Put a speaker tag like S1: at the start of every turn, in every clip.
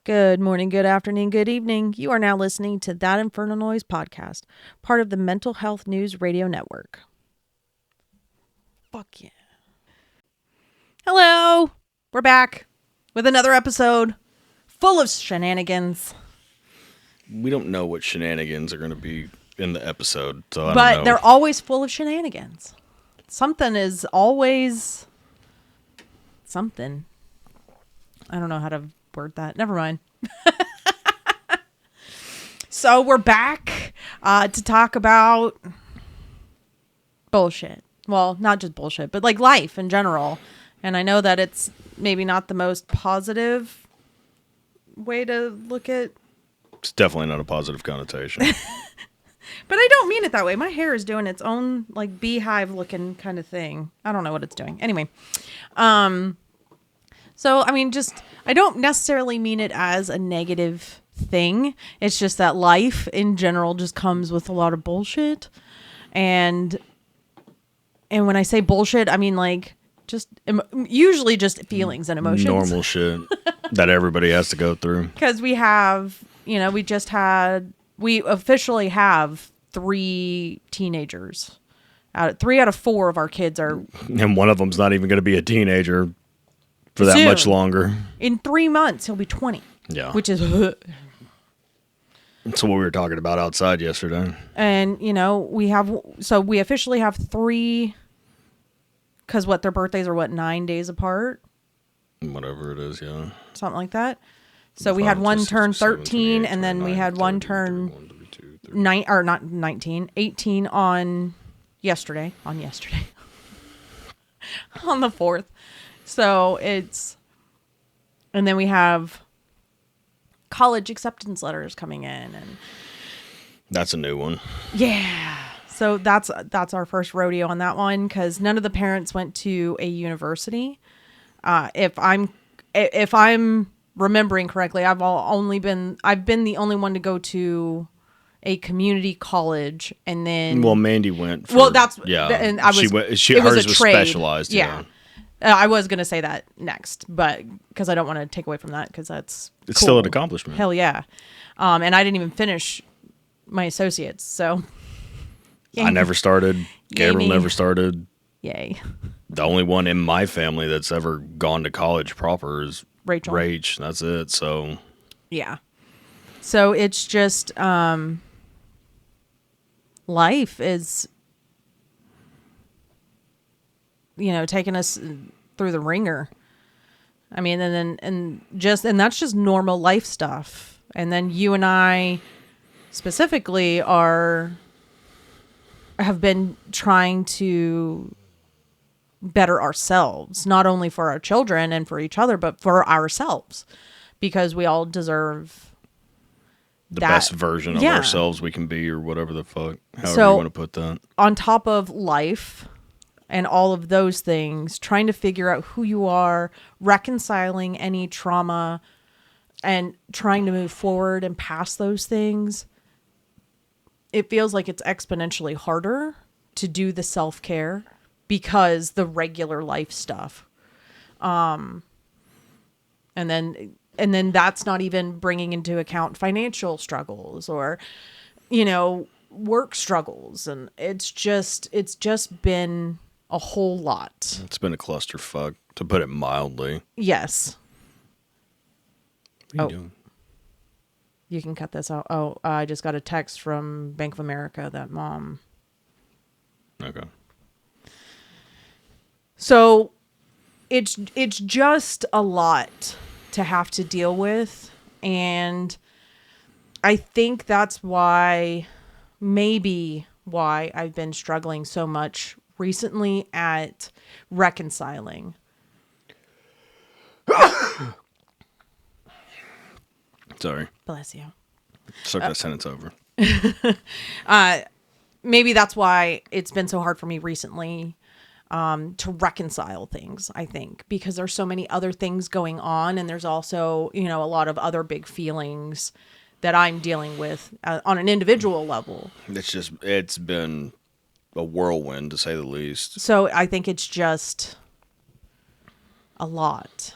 S1: Good morning, good afternoon, good evening. You are now listening to That Infernal Noise podcast, part of the Mental Health News Radio Network. Fuck yeah. Hello. We're back with another episode full of shenanigans.
S2: We don't know what shenanigans are going to be in the episode, so I don't know.
S1: But they're always full of shenanigans. Something is always something. I don't know how to word that. Never mind. So we're back to talk about bullshit. Well, not just bullshit, but like life in general. And I know that it's maybe not the most positive way to look at.
S2: It's definitely not a positive connotation.
S1: But I don't mean it that way. My hair is doing its own like beehive looking kind of thing. I don't know what it's doing. Anyway. So, I mean, I don't necessarily mean it as a negative thing. It's just that life in general just comes with a lot of bullshit. And when I say bullshit, I mean like usually just feelings and emotions.
S2: Normal shit that everybody has to go through.
S1: Because we have, we officially have 3 teenagers. 3 out of 4 of our kids are.
S2: And one of them's not even going to be a teenager for that much longer.
S1: In 3 months, he'll be 20.
S2: Yeah.
S1: Which is.
S2: That's what we were talking about outside yesterday.
S1: And, we officially have 3. Because their birthdays are 9 days apart?
S2: Whatever it is, yeah.
S1: Something like that. So we had one turn 13, and then we had one turn 18 on yesterday. On the 4th. So and then we have college acceptance letters coming in, and
S2: that's a new one.
S1: Yeah. So that's our first rodeo on that one, because none of the parents went to a university. If I'm remembering correctly, I've been the only one to go to a community college, and then
S2: Mandy went.
S1: And
S2: hers was specialized.
S1: Yeah. I was gonna say that next, but because I don't want to take away from that, because it's cool.
S2: Still an accomplishment.
S1: Hell yeah. And I didn't even finish my associates, so. Yay.
S2: I never started. Gabriel never started.
S1: Yay.
S2: The only one in my family that's ever gone to college proper is
S1: Rachel.
S2: That's it. So.
S1: Yeah. So it's just life is, taking us through the ringer. I mean, and that's just normal life stuff. And then you and I specifically have been trying to better ourselves, not only for our children and for each other, but for ourselves, because we all deserve
S2: the best version of ourselves we can be, or whatever the fuck, however you want to put that.
S1: On top of life and all of those things, trying to figure out who you are, reconciling any trauma, and trying to move forward and past those things, it feels like it's exponentially harder to do the self-care because the regular life stuff. And then that's not even bringing into account financial struggles or, work struggles. And it's just been a whole lot.
S2: It's been a clusterfuck, to put it mildly.
S1: Yes.
S2: What are you doing?
S1: You can cut this out. Oh, I just got a text from Bank of America that mom.
S2: Okay.
S1: So it's just a lot to have to deal with. And I think that's maybe why I've been struggling so much recently at reconciling.
S2: Sorry.
S1: Bless you.
S2: Start that sentence over.
S1: Maybe that's why it's been so hard for me recently to reconcile things, I think, because there's so many other things going on, and there's also, a lot of other big feelings that I'm dealing with on an individual level.
S2: It's been a whirlwind, to say the least.
S1: So I think it's just a lot.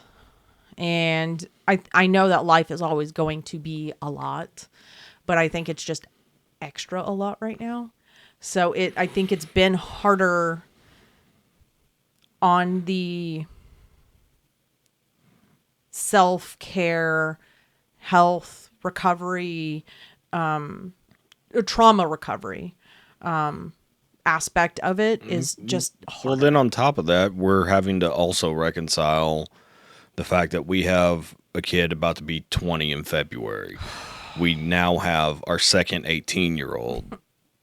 S1: And I know that life is always going to be a lot, but I think it's just extra a lot right now. So I think it's been harder on the self-care, health recovery, trauma recovery aspect of it is just harder.
S2: Well, then on top of that, we're having to also reconcile the fact that we have a kid about to be 20 in February. We now have our second 18-year-old.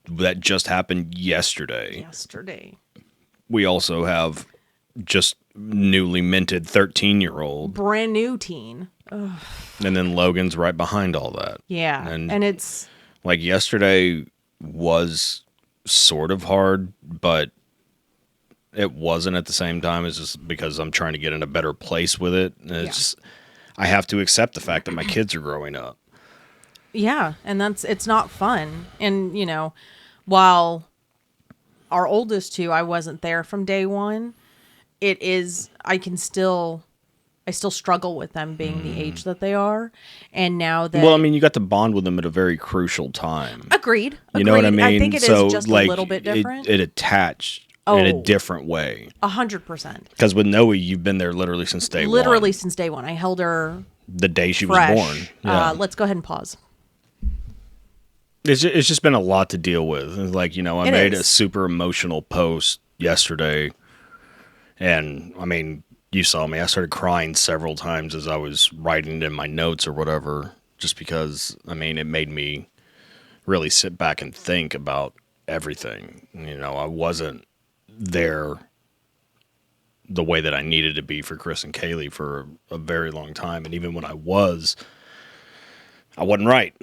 S2: That just happened yesterday. We also have just newly minted 13-year-old.
S1: Brand new teen. Ugh.
S2: And then Logan's right behind all that.
S1: Yeah. And it's...
S2: Like, yesterday was sort of hard, but it wasn't at the same time. It's just because I'm trying to get in a better place with it. And it's I have to accept the fact that my kids are growing up.
S1: Yeah, and it's not fun. And, you know, while our oldest two, I wasn't there from day one, I still struggle with them being the age that they are. And now that...
S2: Well, I mean, you got to bond with them at a very crucial time.
S1: Agreed.
S2: You know what I mean?
S1: I think it is just a little bit different.
S2: It attached in a different way.
S1: 100%.
S2: Because with Noe, you've been there literally since day one.
S1: Literally since day one. I held her
S2: the day she
S1: fresh.
S2: was born. Yeah.
S1: Let's go ahead and pause.
S2: It's just been a lot to deal with. Like, you know, I made a super emotional post yesterday. And, I mean, you saw me. I started crying several times as I was writing it in my notes or whatever. Just because, I mean, it made me really sit back and think about everything. You know, I wasn't there the way that I needed to be for Chris and Kaylee for a very long time. And even when I wasn't right.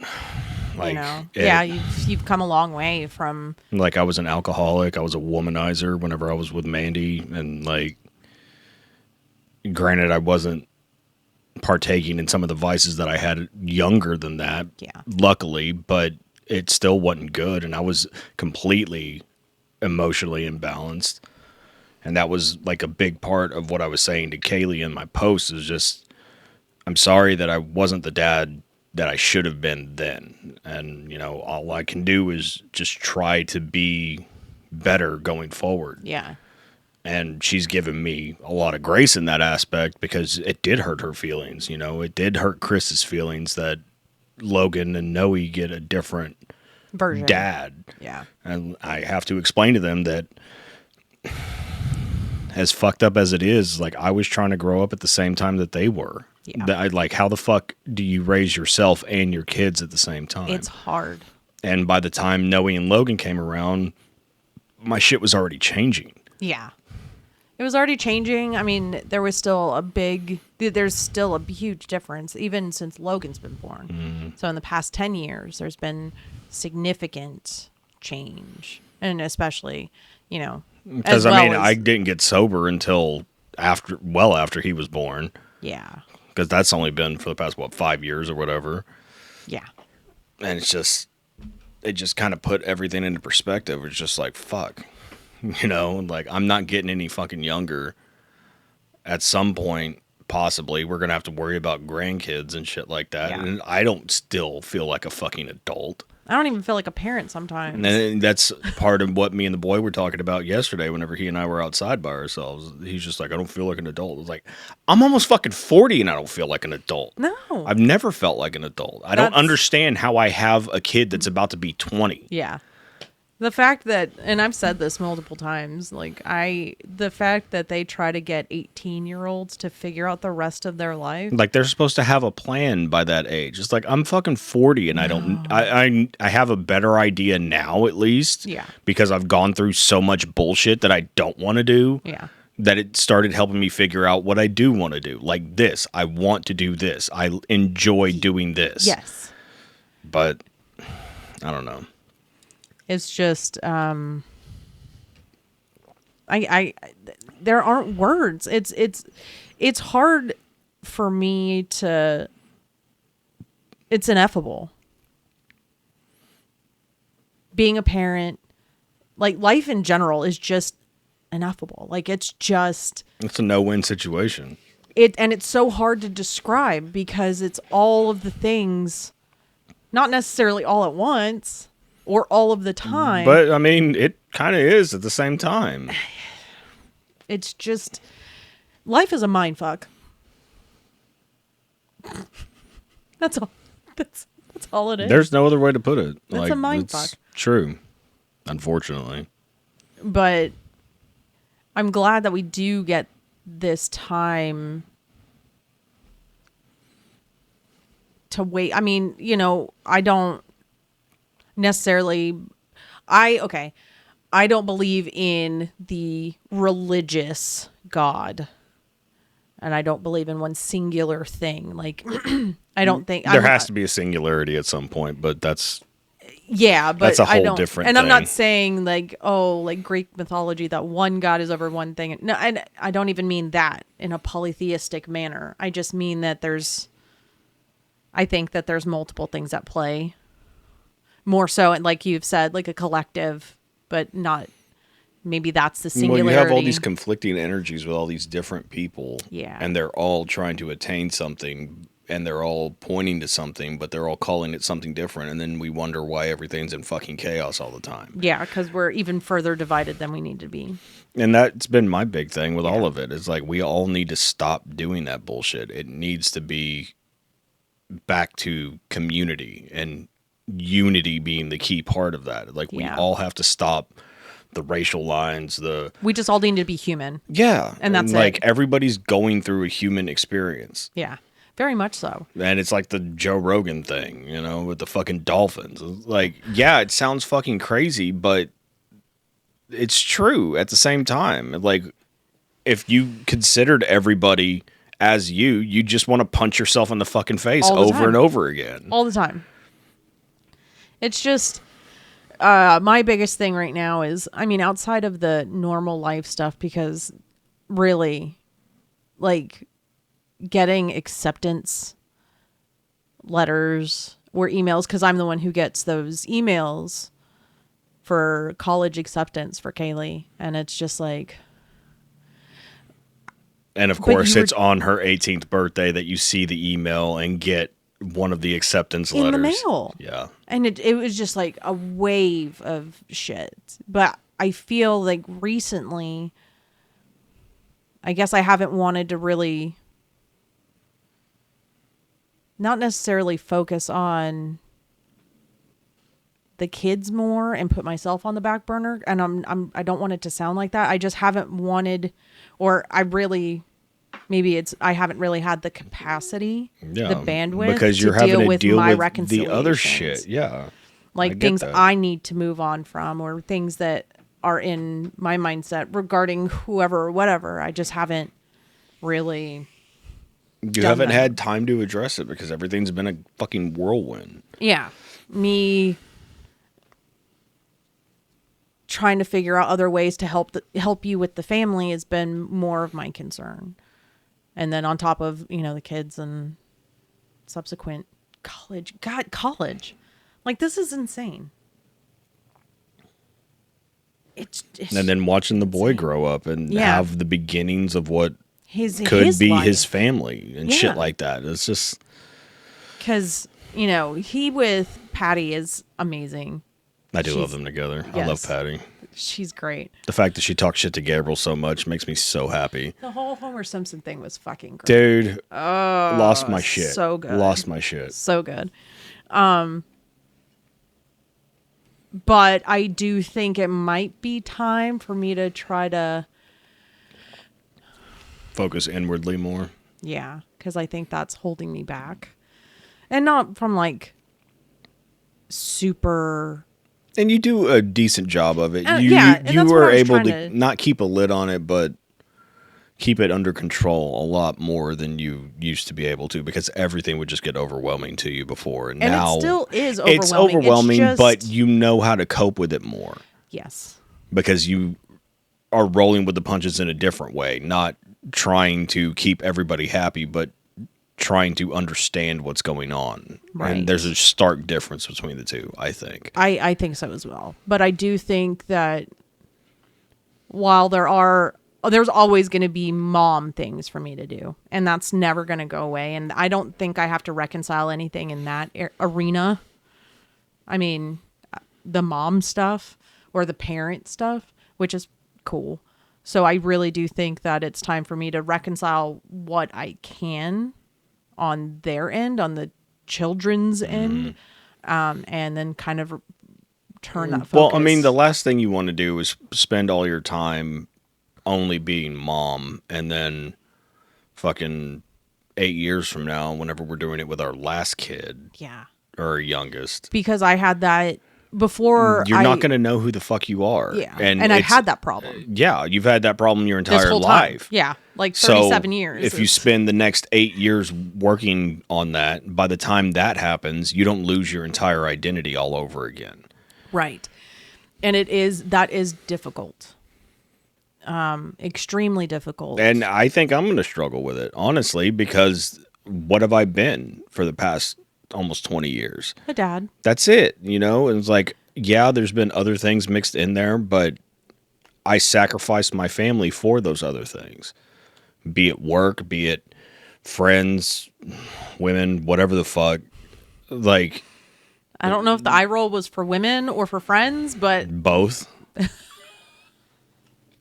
S2: Like,
S1: you know, you've come a long way from...
S2: Like, I was an alcoholic. I was a womanizer whenever I was with Mandy. And, like, granted, I wasn't partaking in some of the vices that I had younger than that, luckily, but it still wasn't good. And I was completely emotionally imbalanced. And that was, like, a big part of what I was saying to Kaylee in my post is just, I'm sorry that I wasn't the dad that I should have been then. And, you know, all I can do is just try to be better going forward.
S1: Yeah.
S2: And she's given me a lot of grace in that aspect because it did hurt her feelings. You know, it did hurt Chris's feelings that Logan and Noe get a different
S1: version
S2: dad.
S1: Yeah. And
S2: I have to explain to them that as fucked up as it is, like, I was trying to grow up at the same time that they were. Yeah. Like, how the fuck do you raise yourself and your kids at the same time?
S1: It's hard.
S2: And by the time Noe and Logan came around, my shit was already changing.
S1: Yeah. It was already changing. I mean, there's still a huge difference, even since Logan's been born. Mm-hmm. So in the past 10 years, there's been significant change. And especially, you know,
S2: because I didn't get sober until after he was born.
S1: Yeah.
S2: Because that's only been for the past, 5 years or whatever.
S1: Yeah.
S2: And it just kind of put everything into perspective. It's just like, fuck. You know, like, I'm not getting any fucking younger. At some point, possibly, we're going to have to worry about grandkids and shit like that. Yeah. And I don't still feel like a fucking adult.
S1: I don't even feel like a parent sometimes.
S2: And that's part of what me and the boy were talking about yesterday whenever he and I were outside by ourselves. He's just like, I don't feel like an adult. I was like, I'm almost fucking 40 and I don't feel like an adult.
S1: No.
S2: I've never felt like an adult. I don't understand how I have a kid that's about to be 20.
S1: Yeah. The fact that, and I've said this multiple times, like, the fact that they try to get 18-year-olds to figure out the rest of their life.
S2: Like, they're supposed to have a plan by that age. It's like, I'm fucking 40 and I have a better idea now, at least.
S1: Yeah.
S2: Because I've gone through so much bullshit that I don't want to do.
S1: Yeah.
S2: That it started helping me figure out what I do want to do. Like this. I want to do this. I enjoy doing this.
S1: Yes.
S2: But, I don't know.
S1: It's just, there aren't words. It's hard for me to, it's ineffable. Being a parent, like, life in general is just ineffable. Like, it's a
S2: no-win situation.
S1: it's so hard to describe because it's all of the things, not necessarily all at once or all of the time.
S2: But I mean, it kind of is at the same time.
S1: It's just, life is a mind fuck. That's all. That's all it is.
S2: There's no other way to put it.
S1: It's a mind fuck.
S2: True, unfortunately.
S1: But I'm glad that we do get this time to wait. I mean, I don't necessarily, I don't believe in the religious God. And I don't believe in one singular thing. Like, I don't think
S2: there has to be a singularity at some point, but but
S1: that's
S2: a whole different
S1: and
S2: thing.
S1: I'm not saying like Greek mythology that one God is over one thing. No, and I don't even mean that in a polytheistic manner. I just mean that I think that there's multiple things at play. More so, and like you've said, like a collective, but not. Maybe that's the singularity.
S2: Well, you have all these conflicting energies with all these different people.
S1: Yeah.
S2: And they're all trying to attain something, and they're all pointing to something, but they're all calling it something different. And then we wonder why everything's in fucking chaos all the time.
S1: Yeah, because we're even further divided than we need to be.
S2: And that's been my big thing with all of it. It's like we all need to stop doing that bullshit. It needs to be back to community and unity being the key part of that. Like we all have to stop the racial lines,
S1: we just all need to be human.
S2: Yeah.
S1: And that's
S2: like everybody's going through a human experience.
S1: Yeah. Very much so.
S2: And it's like the Joe Rogan thing, with the fucking dolphins. Like, yeah, it sounds fucking crazy, but it's true at the same time. Like, if you considered everybody as you just want to punch yourself in the fucking face over and over again.
S1: All the time. It's just, my biggest thing right now is, I mean, outside of the normal life stuff, because really, like, getting acceptance letters or emails, because I'm the one who gets those emails for college acceptance for Kaylee, and it's just like...
S2: And of course, it's on her 18th birthday that you see the email and get one of the acceptance letters.
S1: In the mail.
S2: Yeah.
S1: And it was just like a wave of shit. But I feel like recently, I guess I haven't wanted to really, not necessarily focus on the kids more and put myself on the back burner. And I don't want it to sound like that. I just haven't wanted, or I haven't really had the capacity, the bandwidth
S2: because you're
S1: to
S2: having
S1: deal
S2: to
S1: with
S2: deal
S1: my
S2: with the other shit. Yeah.
S1: Like things I need to move on from, or things that are in my mindset regarding whoever or whatever. I just haven't really.
S2: You haven't had time to address it because everything's been a fucking whirlwind.
S1: Yeah. Me trying to figure out other ways to help you with the family has been more of my concern. And then on top of, the kids and subsequent college. God, college. Like, this is insane. It's
S2: and then watching the boy grow up and have the beginnings of what
S1: his
S2: be
S1: life.
S2: His family and shit like that. It's just...
S1: Because, he with Patty is amazing.
S2: I do love them together. Yes. I love Patty.
S1: She's great.
S2: The fact that she talks shit to Gabriel so much makes me so happy.
S1: The whole Homer Simpson thing was fucking great.
S2: Dude, lost my shit.
S1: So good.
S2: Lost my shit.
S1: So good. But I do think it might be time for me to try to
S2: focus inwardly more.
S1: Yeah, because I think that's holding me back. And not from like super...
S2: And you do a decent job of it. You were able to not keep a lid on it, but keep it under control a lot more than you used to be able to, because everything would just get overwhelming to you before. And now
S1: it still is overwhelming.
S2: It's overwhelming, but you know how to cope with it more.
S1: Yes.
S2: Because you are rolling with the punches in a different way, not trying to keep everybody happy, but trying to understand what's going on. Right. And there's a stark difference between the two, I think.
S1: I think so as well. But I do think that while there are there's always going to be mom things for me to do, and that's never going to go away. And I don't think I have to reconcile anything in that arena. I mean, the mom stuff or the parent stuff, which is cool. So I really do think that it's time for me to reconcile what I can on their end, on the children's end, and then kind of turn that focus.
S2: Well, I mean, the last thing you want to do is spend all your time only being mom, and then fucking 8 years from now, whenever we're doing it with our last kid, or our youngest,
S1: because I had that before.
S2: You're not going to know who the fuck you are.
S1: And I've had that problem.
S2: Yeah, you've had that problem your entire life.
S1: Yeah, like 37 years.
S2: If you spend the next 8 years working on that, by the time that happens, you don't lose your entire identity all over again.
S1: Right. And that is difficult. Extremely difficult.
S2: And I think I'm going to struggle with it, honestly, because what have I been for the past almost 20 years?
S1: A dad.
S2: That's it, you know? And it's like, yeah, there's been other things mixed in there, but I sacrificed my family for those other things. Be it work, be it friends, women, whatever the fuck. Like,
S1: I don't know if the eye roll was for women or for friends, but
S2: both.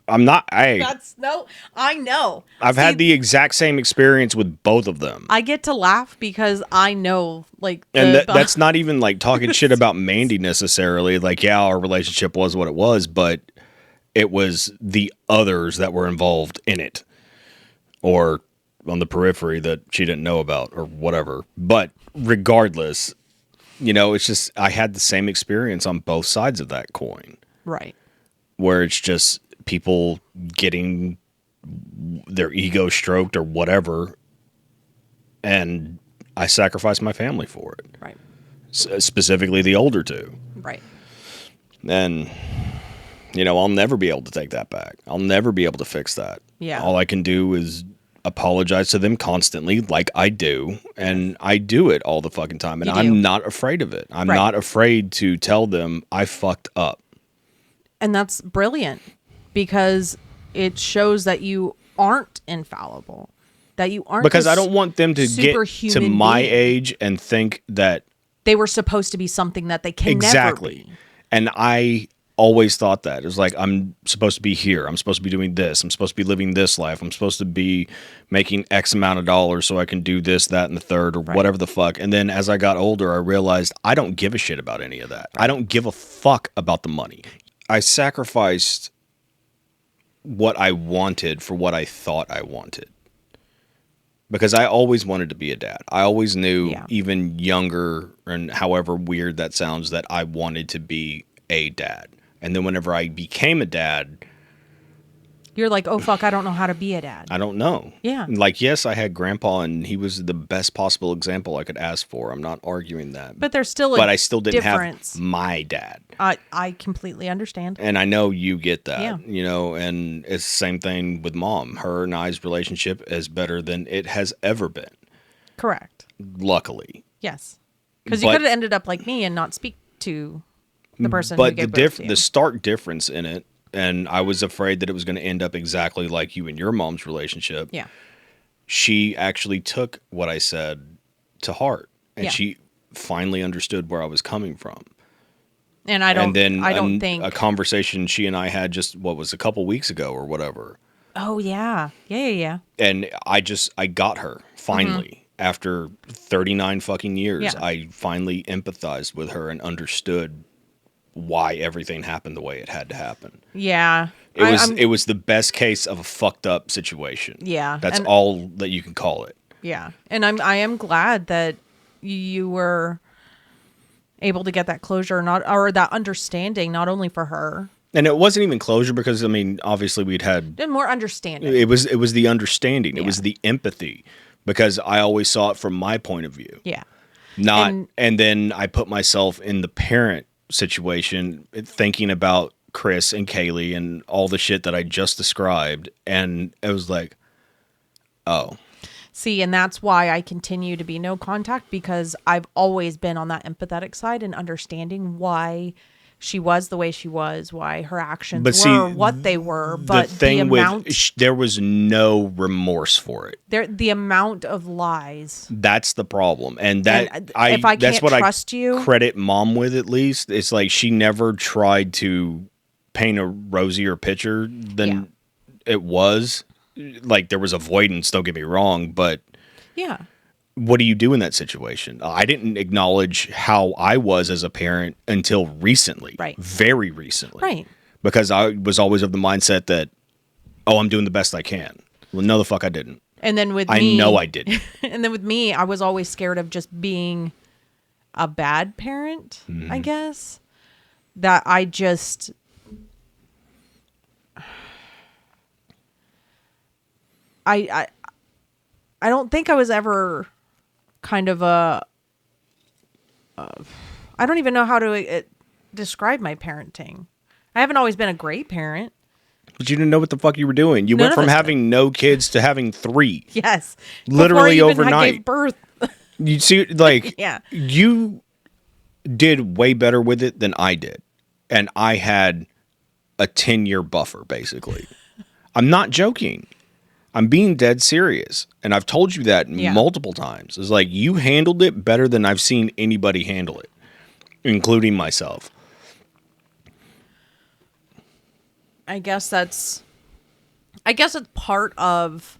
S2: I know. I've had the exact same experience with both of them.
S1: I get to laugh because I know, like,
S2: and that's not even like talking shit about Mandy necessarily. Like, yeah, our relationship was what it was, but it was the others that were involved in it, or on the periphery that she didn't know about, or whatever. But regardless, you know, it's just I had the same experience on both sides of that coin,
S1: right?
S2: Where it's just people getting their ego stroked or whatever, and I sacrificed my family for it.
S1: Right.
S2: Specifically the older two.
S1: Right.
S2: And, you know, I'll never be able to take that back. I'll never be able to fix that.
S1: Yeah.
S2: All I can do is apologize to them constantly, like I do, and I do it all the fucking time, and I'm not afraid of it. I'm not afraid to tell them I fucked up.
S1: And that's brilliant, because it shows that you aren't infallible, that you aren't,
S2: because I don't want them to get to my age and think that
S1: they were supposed to be something that they can never be.
S2: And I always thought that. It was like, I'm supposed to be here. I'm supposed to be doing this. I'm supposed to be living this life. I'm supposed to be making X amount of dollars so I can do this, that, and the third, or whatever the fuck. And then as I got older, I realized I don't give a shit about any of that. I don't give a fuck about the money. I sacrificed what I wanted for what I thought I wanted. Because I always wanted to be a dad. I always knew, even younger, and however weird that sounds, that I wanted to be a dad. And then whenever I became a dad,
S1: you're like, oh, fuck, I don't know how to be a dad.
S2: I don't know.
S1: Yeah.
S2: Like, yes, I had grandpa, and he was the best possible example I could ask for. I'm not arguing that.
S1: But there's still
S2: But I still didn't have my dad.
S1: I completely understand.
S2: And I know you get that, you know, and it's the same thing with mom. Her and I's relationship is better than it has ever been.
S1: Correct.
S2: Luckily.
S1: Yes. Because you could have ended up like me and not speak to the person who gave birth to you.
S2: The stark difference in it, and I was afraid that it was going to end up exactly like you and your mom's relationship.
S1: Yeah.
S2: She actually took what I said to heart, and she finally understood where I was coming from.
S1: And I don't think
S2: a conversation she and I had just a couple weeks ago or whatever.
S1: Oh yeah. Yeah.
S2: And I got her finally after 39 fucking years.
S1: Yeah.
S2: I finally empathized with her and understood why everything happened the way it had to happen.
S1: Yeah.
S2: It was the best case of a fucked up situation.
S1: Yeah.
S2: That's all that you can call it.
S1: Yeah. And I am glad that you were able to get that closure, or that understanding, not only for her. And
S2: it wasn't even closure, because I mean, obviously we'd had
S1: more understanding.
S2: It was the understanding. It was the empathy, because I always saw it from my point of view.
S1: Yeah.
S2: And then I put myself in the parent situation, thinking about Chris and Kaylee and all the shit that I just described, and it was like, oh.
S1: See, and that's why I continue to be no contact, because I've always been on that empathetic side and understanding why she was the way she was, why her actions
S2: But
S1: were
S2: see,
S1: what they were,
S2: the
S1: but
S2: thing there was no remorse for it.
S1: the amount of lies.
S2: That's the problem, and that
S1: if I
S2: that's
S1: can't
S2: what
S1: trust you,
S2: credit mom with. At least it's like she never tried to paint a rosier picture than it was. Like there was avoidance. Don't get me wrong, but
S1: yeah.
S2: What do you do in that situation? I didn't acknowledge how I was as a parent until recently,
S1: right?
S2: Very recently,
S1: right?
S2: Because I was always of the mindset that, oh, I'm doing the best I can. Well, no, the fuck I didn't.
S1: And then with
S2: me, I know I didn't.
S1: And then with me, I was always scared of just being a bad parent. I guess that I just. I don't think I was ever kind of I don't even know how to describe my parenting. I haven't always been a great parent.
S2: But you didn't know what the fuck you were doing. You went from having no kids to having 3.
S1: Yes.
S2: Literally overnight.
S1: Gave birth.
S2: You see, like,
S1: yeah.
S2: You did way better with it than I did. And I had a 10-year buffer, basically. I'm not joking. I'm being dead serious. And I've told you that multiple times. It's like you handled it better than I've seen anybody handle it, including myself.
S1: I guess it's part of,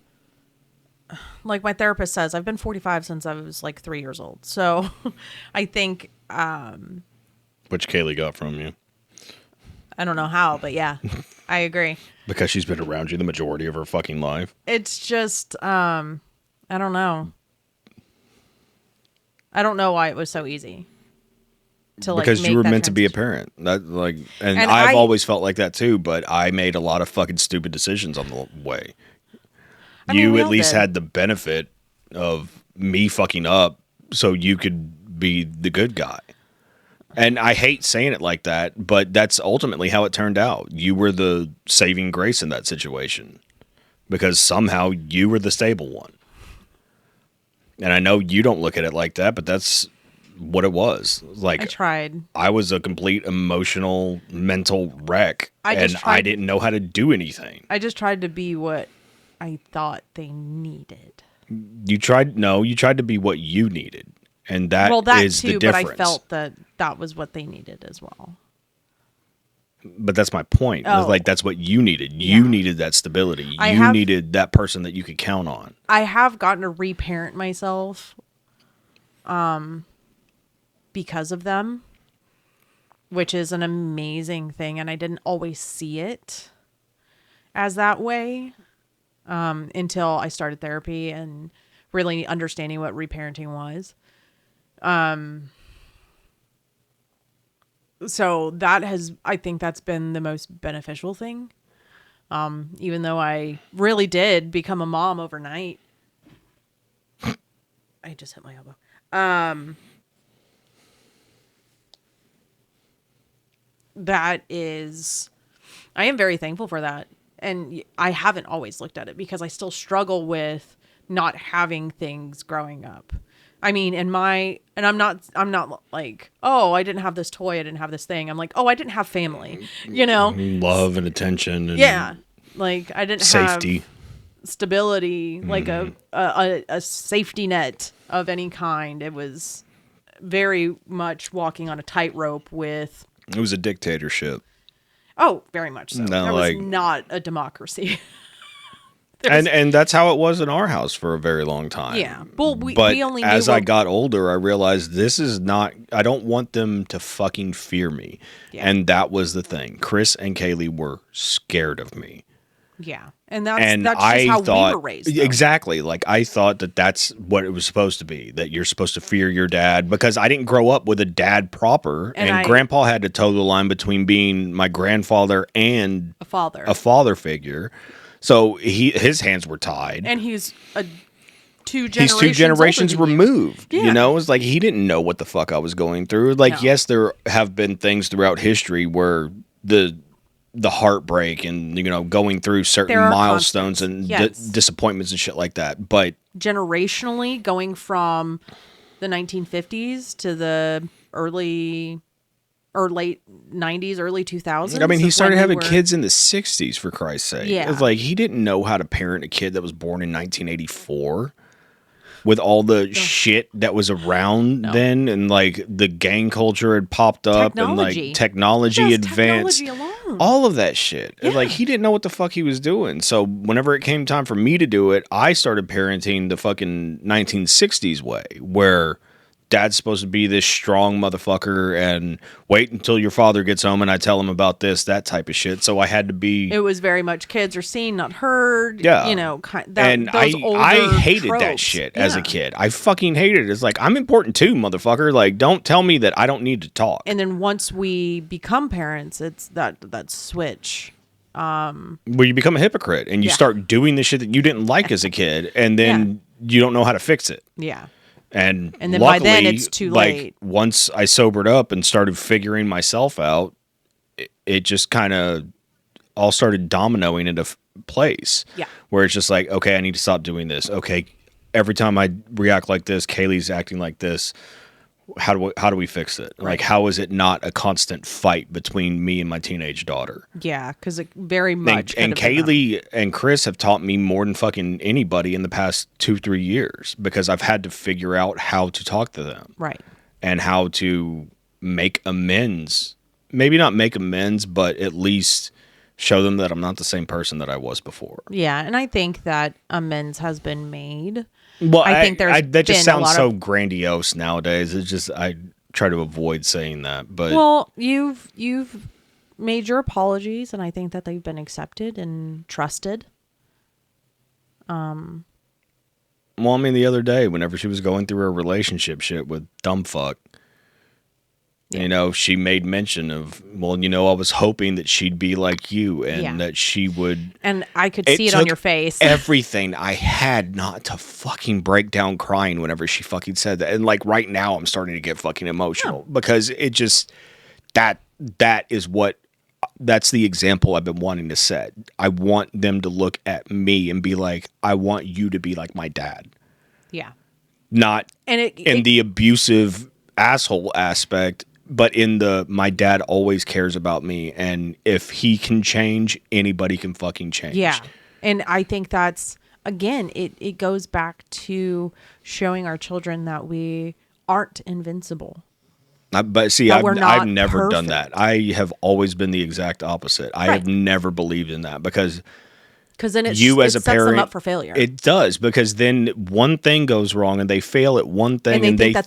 S1: like my therapist says, I've been 45 since I was like 3 years old. So I think...
S2: Which Kaylee got from you.
S1: I don't know how, but yeah, I agree.
S2: Because she's been around you the majority of her fucking life.
S1: It's just, I don't know. I don't know why it was so easy.
S2: Because you were meant to be a parent. And I've always felt like that too, but I made a lot of fucking stupid decisions on the way. You at least had the benefit of me fucking up so you could be the good guy. And I hate saying it like that, but that's ultimately how it turned out. You were the saving grace in that situation because somehow you were the stable one. And I know you don't look at it like that, but that's what it was. Like, I
S1: tried.
S2: I was a complete emotional, mental wreck, and I didn't know how to do anything.
S1: I just tried to be what I thought they needed.
S2: You tried to be what you needed. And that is the difference.
S1: But I felt that was what they needed as well.
S2: But that's my point. Oh. Like, that's what you needed. You needed that stability. You needed that person that you could count on.
S1: I have gotten to reparent myself because of them, which is an amazing thing. And I didn't always see it as that way until I started therapy and really understanding what reparenting was. So I think that's been the most beneficial thing. Even though I really did become a mom overnight. I just hit my elbow. I am very thankful for that. And I haven't always looked at it because I still struggle with not having things growing up. I mean, I'm not like, oh, I didn't have this toy, I didn't have this thing. I'm like, oh, I didn't have family,
S2: love and attention. And
S1: like I didn't
S2: safety,
S1: have stability, like a safety net of any kind. It was very much walking on a tightrope with.
S2: It was a dictatorship.
S1: Oh, very much so.
S2: No,
S1: was not a democracy.
S2: And that's how it was in our house for a very long time.
S1: Yeah. Well, we only knew
S2: as I got older, I realized this is not... I don't want them to fucking fear me. Yeah. And that was the thing. Chris and Kaylee were scared of me.
S1: Yeah. And that's just how we were raised. Though.
S2: Exactly. Like, I thought that's what it was supposed to be. That you're supposed to fear your dad. Because I didn't grow up with a dad proper. And Grandpa had to toe the line between being my grandfather and... a father figure. So his hands were tied.
S1: And he's two
S2: generations removed. Yeah. It's like he didn't know what the fuck I was going through. Like, yes, there have been things throughout history where the heartbreak and, going through certain milestones and disappointments and shit like that. But
S1: generationally, going from the 1950s to the early or late 90s, early 2000s.
S2: I mean, he started having kids in the 60s, for Christ's sake.
S1: Yeah.
S2: It's like, he didn't know how to parent a kid that was born in 1984 with all the shit that was around then, and like the gang culture had popped up and like technology advanced. All of that shit. Yeah. Like, he didn't know what the fuck he was doing. So whenever it came time for me to do it, I started parenting the fucking 1960s way, where dad's supposed to be this strong motherfucker and wait until your father gets home and I tell him about this, that type of shit. So I had to be...
S1: It was very much kids are seen, not heard.
S2: Yeah.
S1: You know,
S2: and I hated tropes. That shit as a kid. I fucking hated it. It's like, I'm important too, motherfucker. Like, don't tell me that I don't need to talk.
S1: And then once we become parents, it's that switch.
S2: Where you become a hypocrite and you start doing the shit that you didn't like as a kid, and then you don't know how to fix it.
S1: Yeah.
S2: And
S1: then
S2: luckily,
S1: by then it's too late.
S2: Once I sobered up and started figuring myself out, it just kind of all started dominoing into place.
S1: Yeah.
S2: Where it's just like, okay, I need to stop doing this. Okay, every time I react like this, Kaylee's acting like this. How do we fix it? Right. Like, how is it not a constant fight between me and my teenage daughter?
S1: Yeah, because it very much.
S2: And Kaylee and Chris have taught me more than fucking anybody in the past 2-3 years, because I've had to figure out how to talk to them,
S1: right,
S2: and how to make amends. Maybe not make amends, but at least show them that I'm not the same person that I was before.
S1: Yeah, and I think that amends has been made.
S2: Well, I think that just sounds so grandiose nowadays. It's just, I try to avoid saying that. But
S1: well, you've made your apologies, and I think that they've been accepted and trusted.
S2: Well, I mean, the other day, whenever she was going through her relationship shit with Dumbfuck, you know, she made mention of, well, you know, I was hoping that she'd be like you, and that she would.
S1: And I could see it on your face.
S2: Everything I had not to fucking break down crying whenever she fucking said that. And like right now, I'm starting to get fucking emotional because it just, that's the example I've been wanting to set. I want them to look at me and be like, I want you to be like my dad.
S1: Yeah.
S2: Not in the abusive asshole aspect, but in the, my dad always cares about me, and if he can change, anybody can fucking change.
S1: Yeah. And I think that's, again, it goes back to showing our children that we aren't invincible.
S2: But see, I've never done that. I have always been the exact opposite. I have never believed in that, because
S1: then it
S2: sets
S1: them up for failure.
S2: It does, because then one thing goes wrong and they fail at one thing, and they think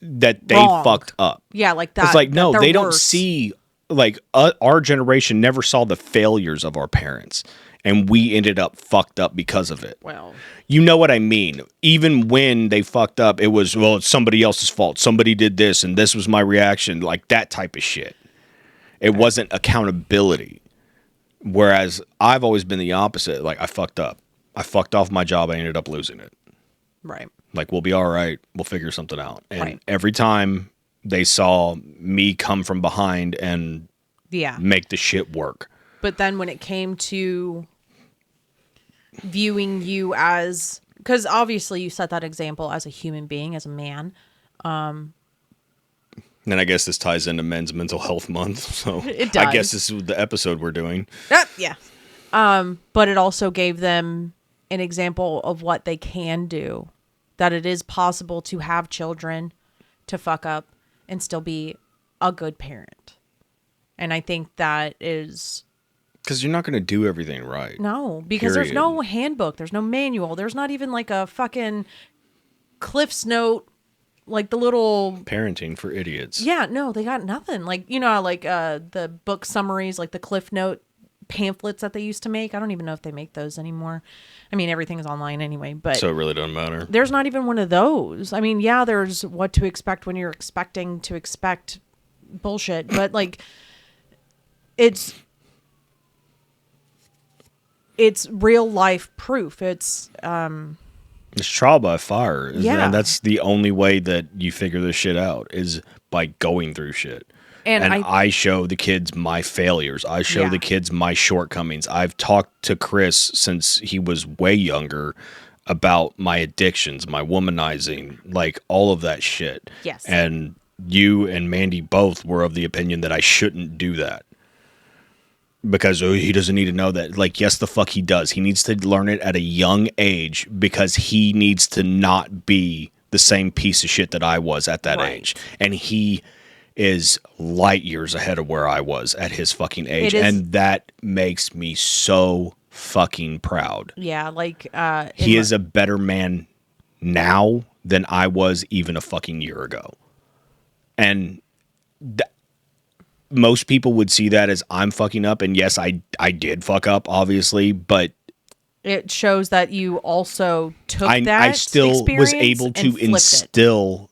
S2: that they fucked up.
S1: Yeah, like that.
S2: It's like, no, they don't
S1: worse.
S2: see, like, our generation never saw the failures of our parents, and we ended up fucked up because of it.
S1: Well,
S2: you know what I mean? Even when they fucked up, it was, well, it's somebody else's fault. Somebody did this, and this was my reaction. Like, that type of shit. It wasn't accountability. Whereas I've always been the opposite. Like, I fucked up. I fucked off my job. I ended up losing it.
S1: Right.
S2: Like, we'll be all right. We'll figure something out. And every time they saw me come from behind and make the shit work.
S1: But then when it came to viewing you as, because obviously you set that example as a human being, as a man.
S2: And I guess this ties into Men's Mental Health Month, so
S1: it does.
S2: I guess this is the episode we're doing.
S1: Yeah. But it also gave them an example of what they can do, that it is possible to have children, to fuck up, and still be a good parent. And I think that is...
S2: Because you're not going to do everything right.
S1: No, because there's no handbook, there's no manual, there's not even like a fucking Cliff's Note, like the little
S2: parenting for idiots.
S1: Yeah, no, they got nothing. Like, you know, like the book summaries, like the Cliff Note pamphlets that they used to make. I don't even know if they make those anymore. I mean, everything is online anyway, but
S2: so it really doesn't matter.
S1: There's not even one of those. I mean, yeah, there's what to expect when you're expecting to expect bullshit, but like it's real life proof. It's
S2: trial by fire. And that's the only way that you figure this shit out, is by going through shit. And I show the kids my failures. I show the kids my shortcomings. I've talked to Chris since he was way younger about my addictions, my womanizing, like all of that shit.
S1: Yes.
S2: And you and Mandy both were of the opinion that I shouldn't do that. Because he doesn't need to know that. Like, yes, the fuck he does. He needs to learn it at a young age because he needs to not be the same piece of shit that I was at that age. And he is light years ahead of where I was at his fucking age. And that makes me so fucking proud.
S1: Yeah, like...
S2: he is a better man now than I was even a fucking year ago. And... most people would see that as I'm fucking up, and yes, I did fuck up, obviously, but
S1: it shows that you also took that
S2: I still was able to instill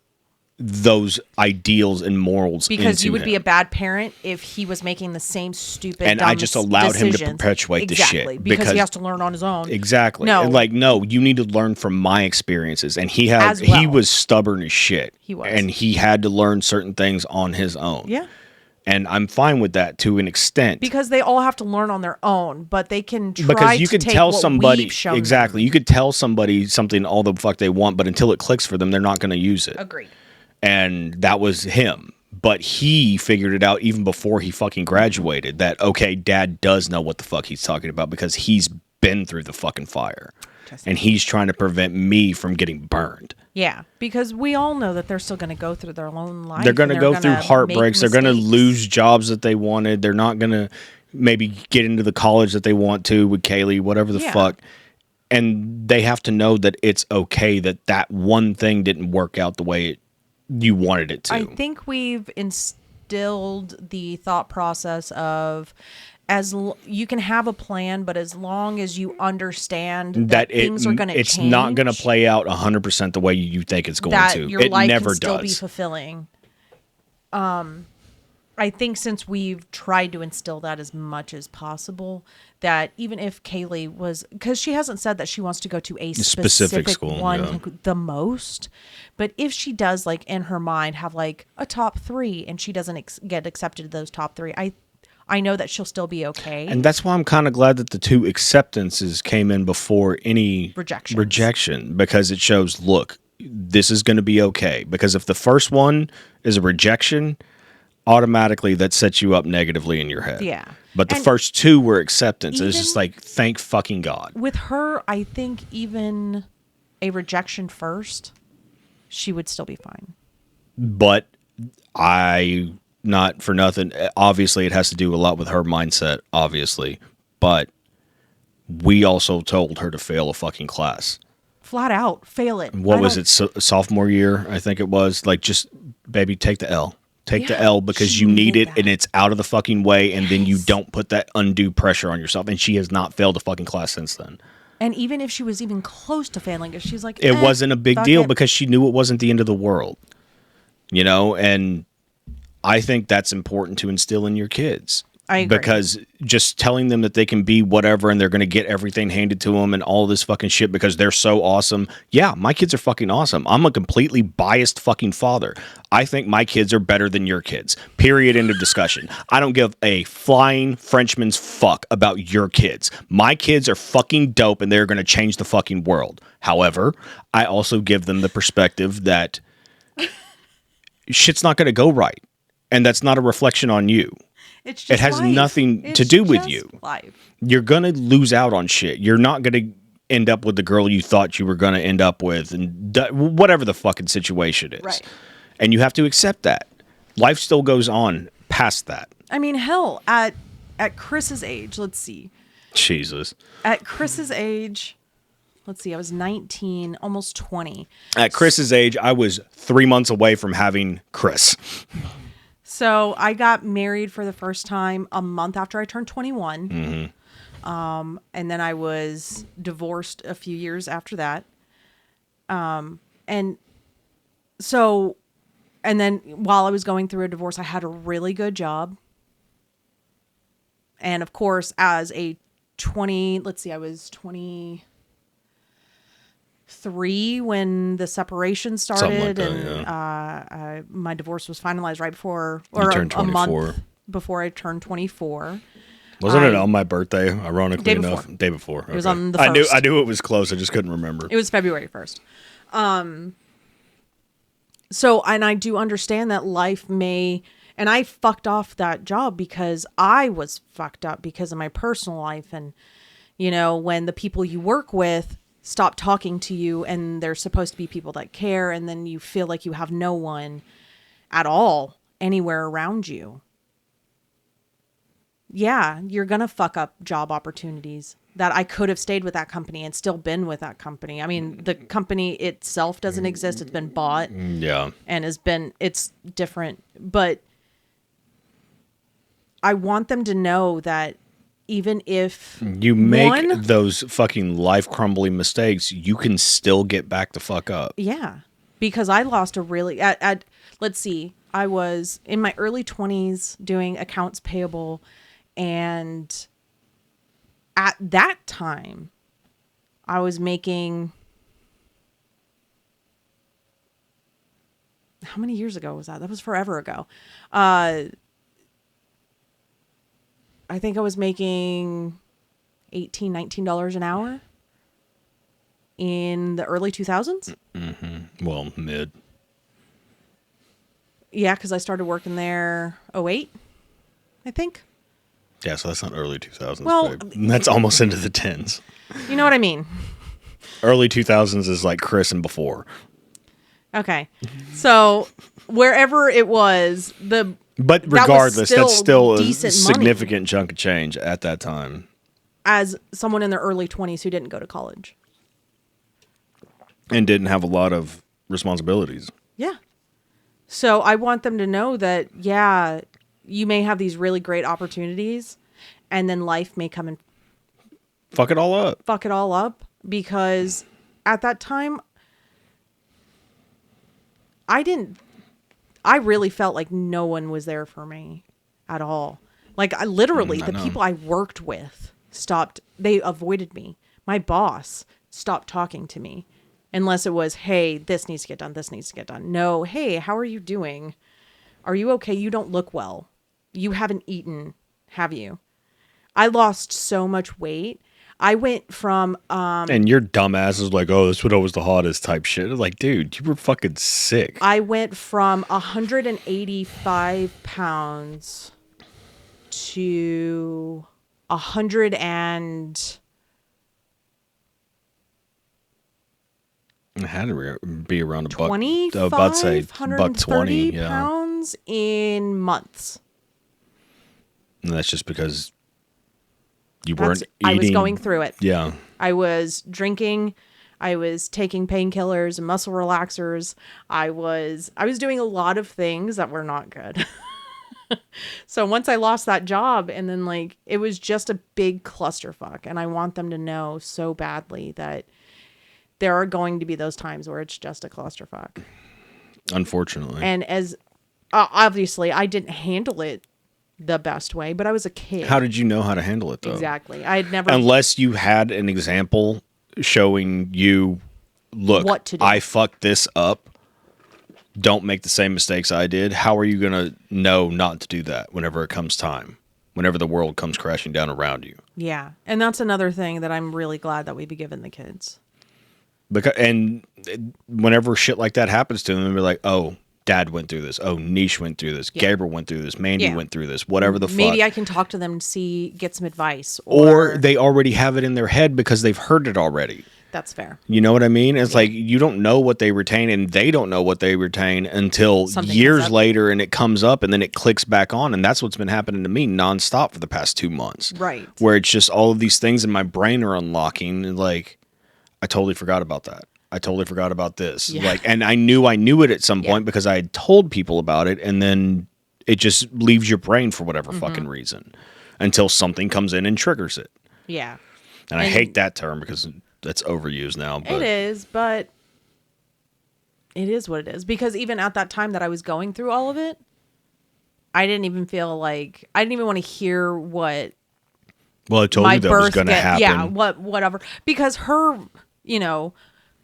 S2: those ideals and morals
S1: because you would
S2: him.
S1: Be a bad parent if he was making the same stupid
S2: and I just allowed him to perpetuate the shit
S1: because he has to learn on his own.
S2: Exactly. No, you need to learn from my experiences, and he was stubborn as shit.
S1: He was,
S2: and he had to learn certain things on his own.
S1: Yeah.
S2: And I'm fine with that to an extent.
S1: Because they all have to learn on their own, but they can try
S2: because you
S1: to
S2: could
S1: take
S2: tell
S1: what
S2: somebody
S1: we've shown
S2: exactly.
S1: them.
S2: You could tell somebody something all the fuck they want, but until it clicks for them, they're not going to use it.
S1: Agreed.
S2: And that was him. But he figured it out even before he fucking graduated that, okay, dad does know what the fuck he's talking about because he's been through the fucking fire. And he's trying to prevent me from getting burned.
S1: Yeah, because we all know that they're still going to go through their own life.
S2: They're going to go through heartbreaks. They're going to lose jobs that they wanted. They're not going to maybe get into the college that they want to with Kaylee, whatever the fuck. And they have to know that it's okay that that one thing didn't work out the way you wanted it to.
S1: I think we've instilled the thought process of you can have a plan, but as long as you understand that things are going to change,
S2: it's not going to play out 100% the way you think it's going to.
S1: Your life
S2: never
S1: can still
S2: does.
S1: be fulfilling. I think since we've tried to instill that as much as possible, that even if Kaylee was, because she hasn't said that she wants to go to a specific school, the most, but if she does, like in her mind, have like a top 3 and she doesn't get accepted to those top 3, I know that she'll still be okay.
S2: And that's why I'm kind of glad that the 2 acceptances came in before any rejection, because it shows, look, this is going to be okay. Because if the first one is a rejection, automatically that sets you up negatively in your head.
S1: Yeah.
S2: But the first 2 were acceptance. It's just like, thank fucking God.
S1: With her, I think even a rejection first, she would still be fine.
S2: But not for nothing. Obviously, it has to do a lot with her mindset, obviously. But we also told her to fail a fucking class.
S1: Flat out, fail it.
S2: What was it, sophomore year, I think it was? Like, just, baby, take the L. Take the L because you need it and it's out of the fucking way, and then you don't put that undue pressure on yourself. And she has not failed a fucking class since then.
S1: And even if she was even close to failing, if she's like,
S2: it wasn't a big deal because she knew it wasn't the end of the world. You know, and I think that's important to instill in your kids.
S1: I agree.
S2: Because just telling them that they can be whatever and they're going to get everything handed to them and all this fucking shit because they're so awesome. Yeah, my kids are fucking awesome. I'm a completely biased fucking father. I think my kids are better than your kids. Period. End of discussion. I don't give a flying Frenchman's fuck about your kids. My kids are fucking dope and they're going to change the fucking world. However, I also give them the perspective that shit's not going to go right. And that's not a reflection on you.
S1: It
S2: has nothing to do with you.
S1: Life.
S2: You're going to lose out on shit. You're not going to end up with the girl you thought you were going to end up with and whatever the fucking situation is.
S1: Right.
S2: And you have to accept that. Life still goes on past that.
S1: I mean, hell, at Chris's age, let's see.
S2: Jesus.
S1: At Chris's age, let's see, I was 19, almost 20.
S2: At Chris's age, I was 3 months away from having Chris.
S1: So I got married for the first time a month after I turned 21.
S2: Mm-hmm.
S1: And then I was divorced a few years after that. And then while I was going through a divorce, I had a really good job. And of course, as a I was 23 when the separation started, and my divorce was finalized right before, or a month before I turned 24.
S2: Wasn't it on my birthday? Ironically enough, day before. Okay.
S1: It was on the 1st.
S2: I knew it was close. I just couldn't remember.
S1: It was February 1st. So, and I do understand that life may, and I fucked off that job because I was fucked up because of my personal life. And, you know, when the people you work with stop talking to you and they're supposed to be people that care, and then you feel like you have no one at all anywhere around you. Yeah, you're going to fuck up job opportunities that I could have stayed with that company and still been with that company. I mean, the company itself doesn't exist. It's been bought.
S2: Yeah.
S1: And it's different. But I want them to know that even if
S2: you make those fucking life crumbling mistakes, you can still get back the fuck up.
S1: Yeah. Because I lost a really, let's see, I was in my early 20s doing accounts payable, and at that time, I was making, how many years ago was that? That was forever ago. I think I was making $18, $19 an hour in the early 2000s.
S2: Mm-hmm. Well, mid.
S1: Yeah, because I started working there 08, I think.
S2: Yeah, so that's not early 2000s,
S1: well,
S2: babe. That's almost into the 10s.
S1: You know what I mean?
S2: Early 2000s is like Chris and before.
S1: Okay. So wherever it was,
S2: but regardless, that's still a significant
S1: money
S2: chunk of change at that time.
S1: As someone in their early 20s who didn't go to college.
S2: And didn't have a lot of responsibilities.
S1: Yeah. So I want them to know that, yeah, you may have these really great opportunities, and then life may come and
S2: fuck it all up.
S1: Because at that time, I really felt like no one was there for me at all. Like, I literally, the people I worked with they avoided me. My boss stopped talking to me. Unless it was, hey, this needs to get done, this needs to get done. No, hey, how are you doing? Are you okay? You don't look well. You haven't eaten, have you? I lost so much weight. I went from...
S2: and your dumbass is like, oh, this was always the hottest type shit. Like, dude, you were fucking sick.
S1: I went from 185 pounds to 100 and...
S2: It had to be around a buck.
S1: 25,
S2: about to say $120
S1: pounds in months.
S2: And that's just because you weren't eating.
S1: I was going through it.
S2: Yeah.
S1: I was drinking. I was taking painkillers and muscle relaxers. I was doing a lot of things that were not good. So once I lost that job, and then like it was just a big clusterfuck, and I want them to know so badly that there are going to be those times where it's just a clusterfuck.
S2: Unfortunately.
S1: And as obviously I didn't handle it the best way, but I was a kid.
S2: How did you know how to handle it though?
S1: Exactly. I had never,
S2: unless you had an example showing you, look, what to do. I fucked this up. Don't make the same mistakes I did. How are you going to know not to do that whenever it comes time? Whenever the world comes crashing down around you.
S1: Yeah. And that's another thing that I'm really glad that we've given the kids.
S2: And whenever shit like that happens to them, they're like, oh, Dad went through this. Oh, Neish went through this. Yeah. Gabriel went through this. Mandy went through this. Whatever the fuck.
S1: Maybe I can talk to them and get some advice.
S2: Or they already have it in their head because they've heard it already.
S1: That's fair.
S2: You know what I mean? It's like you don't know what they retain, and they don't know what they retain until something years later, and it comes up, and then it clicks back on. And that's what's been happening to me nonstop for the past 2 months.
S1: Right.
S2: Where it's just all of these things in my brain are unlocking, and like, I totally forgot about that. I totally forgot about this. Yeah. Like, and I knew it at some point because I had told people about it, and then it just leaves your brain for whatever fucking reason until something comes in and triggers it.
S1: Yeah.
S2: And I hate that term because that's overused now. But
S1: it is, but it is what it is. Because even at that time that I was going through all of it, I didn't even feel like, I didn't even want to hear what.
S2: Well, I told you that was going to happen.
S1: Yeah, whatever. Because her,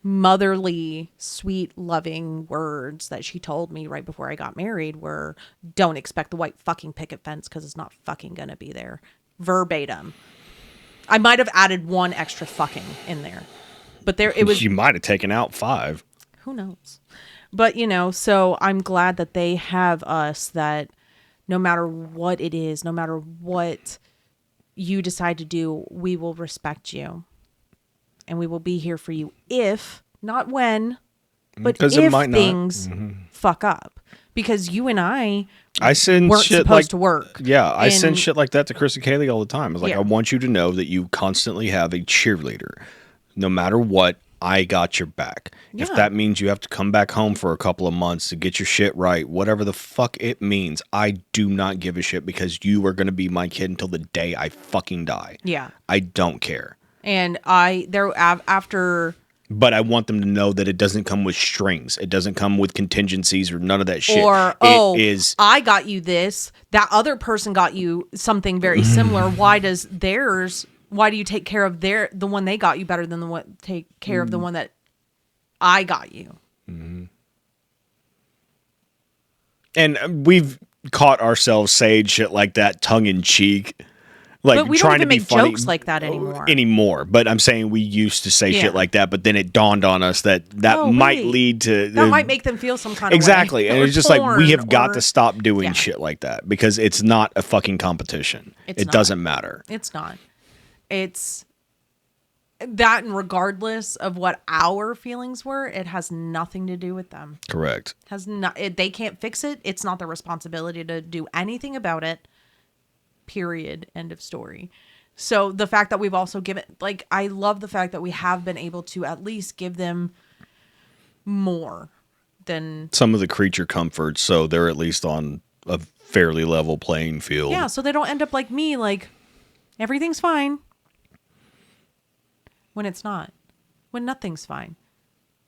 S1: motherly, sweet, loving words that she told me right before I got married were, don't expect the white fucking picket fence because it's not fucking going to be there. Verbatim. I might have added one extra fucking in there. But it was...
S2: You might have taken out 5.
S1: Who knows? But, so I'm glad that they have us, that no matter what it is, no matter what you decide to do, we will respect you. And we will be here for you if, not when, but if
S2: it might
S1: things fuck up. Because you and I
S2: send
S1: weren't
S2: shit
S1: supposed to work.
S2: Yeah, I send shit like that to Chris and Kaylee all the time. It's like,
S1: Yeah.
S2: I want you to know that you constantly have a cheerleader. No matter what, I got your back.
S1: Yeah.
S2: If that means you have to come back home for a couple of months to get your shit right, whatever the fuck it means, I do not give a shit, because you are going to be my kid until the day I fucking die.
S1: Yeah.
S2: I don't care.
S1: And after...
S2: But I want them to know that it doesn't come with strings. It doesn't come with contingencies or none of that shit.
S1: Or,
S2: is
S1: I got you this. That other person got you something very similar. Why do you take care of the one they got you better than take care of the one that I got you?
S2: Mm-hmm. And we've caught ourselves saying shit like that tongue in cheek. Like,
S1: but we
S2: trying
S1: don't even
S2: to be
S1: make
S2: funny
S1: jokes like that anymore.
S2: But I'm saying we used to say shit like that, but then it dawned on us that might lead to...
S1: That might make them feel some kind of way.
S2: Exactly. And it's just like, we have got to stop doing
S1: Yeah.
S2: shit like that, because it's not a fucking competition. It doesn't matter.
S1: It's not. It's that, and regardless of what our feelings were, it has nothing to do with them.
S2: Correct.
S1: They can't fix it. It's not their responsibility to do anything about it. Period. End of story. So the fact that we've also given, like, I love the fact that we have been able to at least give them more than
S2: some of the creature comforts, so they're at least on a fairly level playing field.
S1: Yeah, so they don't end up like me, like, everything's fine when it's not, when nothing's fine.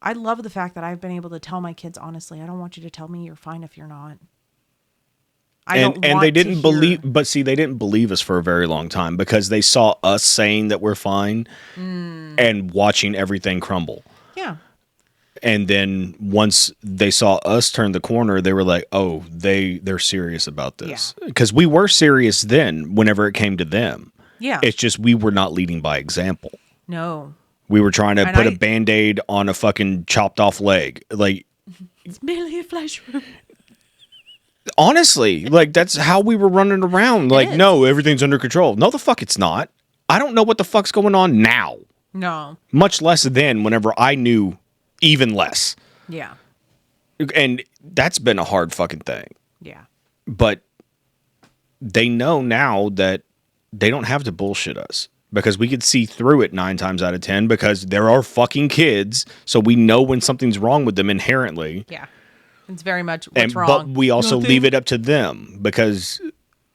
S1: I love the fact that I've been able to tell my kids, honestly, I don't want you to tell me you're fine if you're not.
S2: And they didn't believe, but see, they didn't believe us for a very long time, because they saw us saying that we're fine and watching everything crumble.
S1: Yeah.
S2: And then once they saw us turn the corner, they were like, oh, they're serious about this. Because we were serious then whenever it came to them.
S1: Yeah.
S2: It's just we were not leading by example.
S1: No.
S2: We were trying to put a Band-Aid on a fucking chopped off leg. Like,
S1: it's merely a flesh wound.
S2: Honestly, like, that's how we were running around. Like, no, everything's under control. No, the fuck it's not. I don't know what the fuck's going on now.
S1: No.
S2: Much less then, whenever I knew even less.
S1: Yeah.
S2: And that's been a hard fucking thing.
S1: Yeah.
S2: But they know now that they don't have to bullshit us, because we could see through it 9 times out of 10, because there are fucking kids. So we know when something's wrong with them inherently.
S1: Yeah. It's very much what's wrong.
S2: But we also leave it up to them, because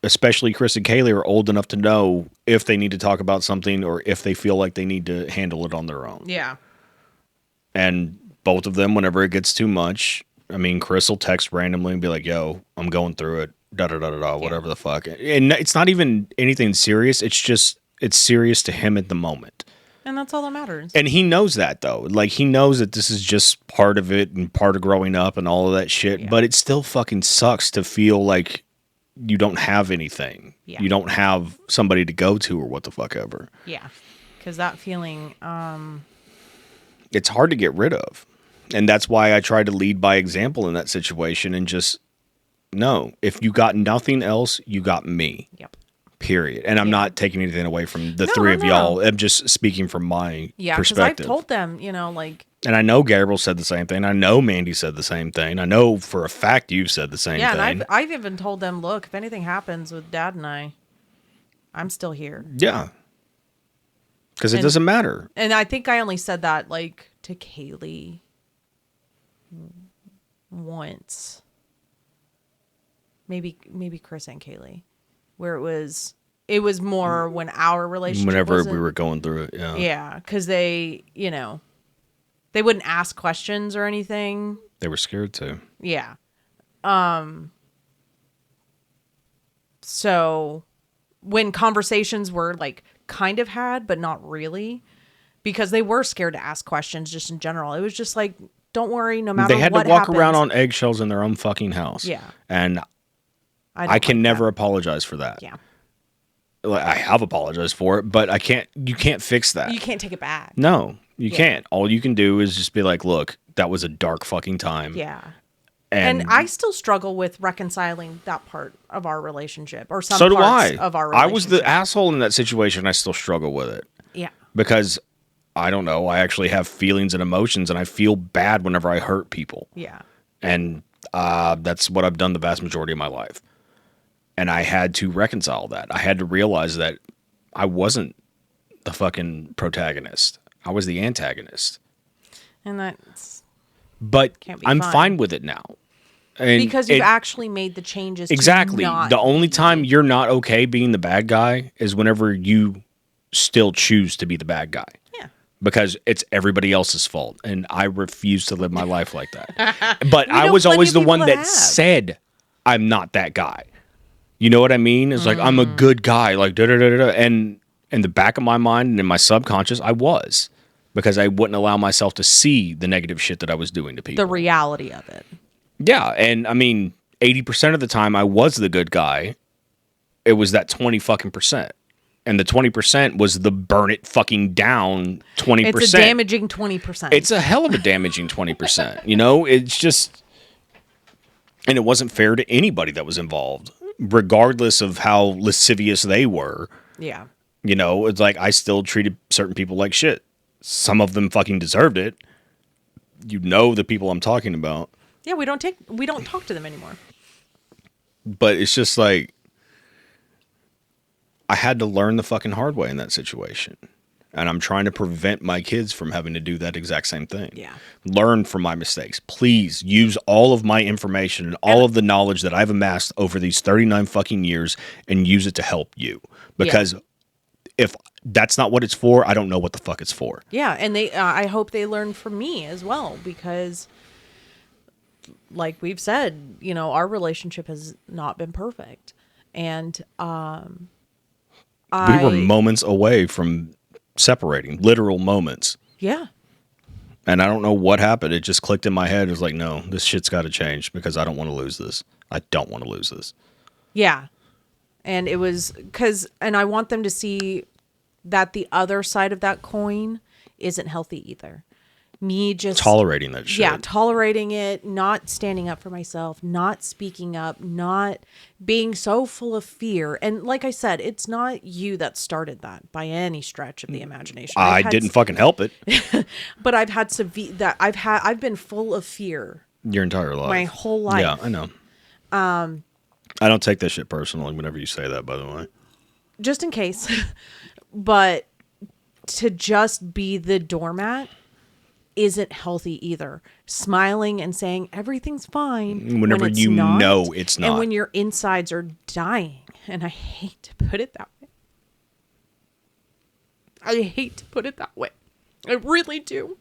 S2: especially Chris and Kaylee are old enough to know if they need to talk about something or if they feel like they need to handle it on their own.
S1: Yeah.
S2: And both of them, whenever it gets too much, I mean, Chris will text randomly and be like, yo, I'm going through it, whatever the fuck. And it's not even anything serious. It's just, it's serious to him at the moment.
S1: And that's all that matters.
S2: And he knows that, though. Like, he knows that this is just part of it and part of growing up and all of that shit. Yeah. But it still fucking sucks to feel like you don't have anything. Yeah. You don't have somebody to go to or what the fuck ever.
S1: Yeah. Because that feeling...
S2: It's hard to get rid of. And that's why I try to lead by example in that situation and just, no, if you got nothing else, you got me.
S1: Yep.
S2: Period. And I'm not taking anything away from the three of y'all. I'm just speaking from my perspective. Yeah, because I've
S1: told them, like...
S2: And I know Gabriel said the same thing. I know Mandy said the same thing. I know for a fact you've said the same thing.
S1: Yeah, and I've even told them, look, if anything happens with Dad and I'm still here.
S2: Yeah. Because it doesn't matter.
S1: And I think I only said that, like, to Kaylee once. Maybe Chris and Kaylee. Where it was more when our relationship
S2: whenever we were going through it, yeah.
S1: Yeah, because they, they wouldn't ask questions or anything.
S2: They were scared to.
S1: Yeah. So when conversations were, like, kind of had, but not really, because they were scared to ask questions just in general. It was just like, don't worry, no matter what happens. They had to walk
S2: around on eggshells in their own fucking house.
S1: Yeah.
S2: And I can never apologize for that.
S1: Yeah.
S2: I have apologized for it, but you can't fix that.
S1: You can't take it back.
S2: No. You can't. All you can do is just be like, look, that was a dark fucking time.
S1: Yeah. And I still struggle with reconciling that part of our relationship, or some parts of our relationship.
S2: I was the asshole in that situation. I still struggle with it.
S1: Yeah.
S2: Because, I don't know, I actually have feelings and emotions, and I feel bad whenever I hurt people.
S1: Yeah.
S2: And that's what I've done the vast majority of my life. And I had to reconcile that. I had to realize that I wasn't the fucking protagonist. I was the antagonist.
S1: And that's...
S2: But I'm fine with it now. And
S1: because you've actually made the changes.
S2: Exactly. The only time you're not okay being the bad guy is whenever you still choose to be the bad guy.
S1: Yeah.
S2: Because it's everybody else's fault. And I refuse to live my life like that. But I was always the one that said, I'm not that guy. You know what I mean? It's like, I'm a good guy. Like, da-da-da-da-da. And in the back of my mind and in my subconscious, I was. Because I wouldn't allow myself to see the negative shit that I was doing to people.
S1: The reality of it.
S2: Yeah, and I mean, 80% of the time I was the good guy. It was that 20 fucking percent. And the 20% was the burn it fucking down 20%.
S1: It's a damaging 20%.
S2: It's a hell of a damaging 20%. You know, it's just... And it wasn't fair to anybody that was involved, regardless of how lascivious they were.
S1: Yeah.
S2: You know, it's like I still treated certain people like shit. Some of them fucking deserved it. You know the people I'm talking about.
S1: Yeah, we don't talk to them anymore.
S2: But it's just like I had to learn the fucking hard way in that situation. And I'm trying to prevent my kids from having to do that exact same thing.
S1: Yeah.
S2: Learn from my mistakes. Please use all of my information and all of the knowledge that I've amassed over these 39 fucking years and use it to help you. Because if that's not what it's for, I don't know what the fuck it's for.
S1: Yeah, and I hope they learn from me as well, because like we've said, you know, our relationship has not been perfect. And
S2: we were moments away from separating, literal moments.
S1: Yeah.
S2: And I don't know what happened. It just clicked in my head. It was like, no, this shit's got to change because I don't want to lose this. I don't want to lose this.
S1: Yeah. And it was and I want them to see that the other side of that coin isn't healthy either. Me just
S2: tolerating that shit.
S1: Yeah, tolerating it, not standing up for myself, not speaking up, not being so full of fear. And like I said, it's not you that started that by any stretch of the imagination.
S2: I didn't fucking help it.
S1: But I've had I've been full of fear
S2: your entire life.
S1: My whole life.
S2: Yeah, I know. I don't take that shit personally whenever you say that, by the way.
S1: Just in case. But to just be the doormat isn't healthy either. Smiling and saying everything's fine
S2: whenever you know it's not.
S1: And when your insides are dying. And I hate to put it that way. I hate to put it that way. I really do.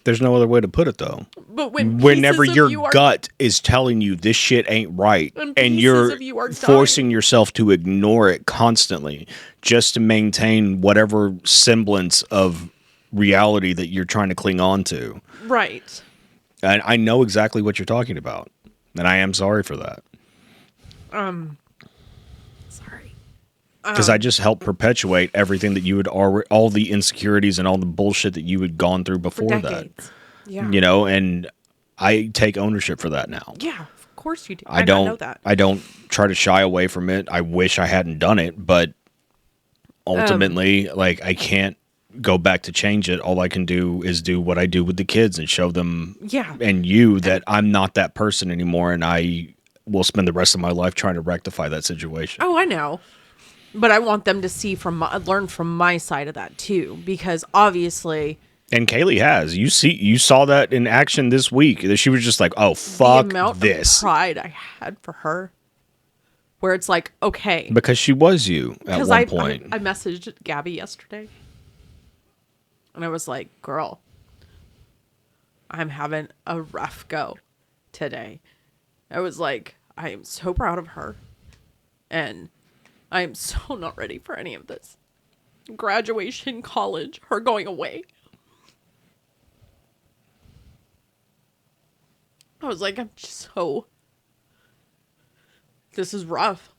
S2: There's no other way to put it, though.
S1: But
S2: whenever your gut is telling you this shit ain't right, and you're forcing yourself to ignore it constantly just to maintain whatever semblance of reality that you're trying to cling on to.
S1: Right.
S2: And I know exactly what you're talking about. And I am sorry for that.
S1: Sorry.
S2: Because I just helped perpetuate everything that you had already, all the insecurities and all the bullshit that you had gone through before that.
S1: Yeah.
S2: You know, and I take ownership for that now.
S1: Yeah, of course you do.
S2: I know that. I don't try to shy away from it. I wish I hadn't done it, but ultimately, like, I can't go back to change it. All I can do is do what I do with the kids and show them and you that I'm not that person anymore, and I will spend the rest of my life trying to rectify that situation.
S1: Oh, I know. But I want them to learn from my side of that too, because obviously.
S2: And Kaylee has. You saw that in action this week. She was just like, "Oh fuck
S1: the amount
S2: this!"
S1: Of pride I had for her, where it's like, okay,
S2: because she was you at one point.
S1: I messaged Gabby yesterday, and I was like, "Girl, I'm having a rough go today." I was like, "I am so proud of her, and I am so not ready for any of this. Graduation, college, her going away." I was like, this is rough.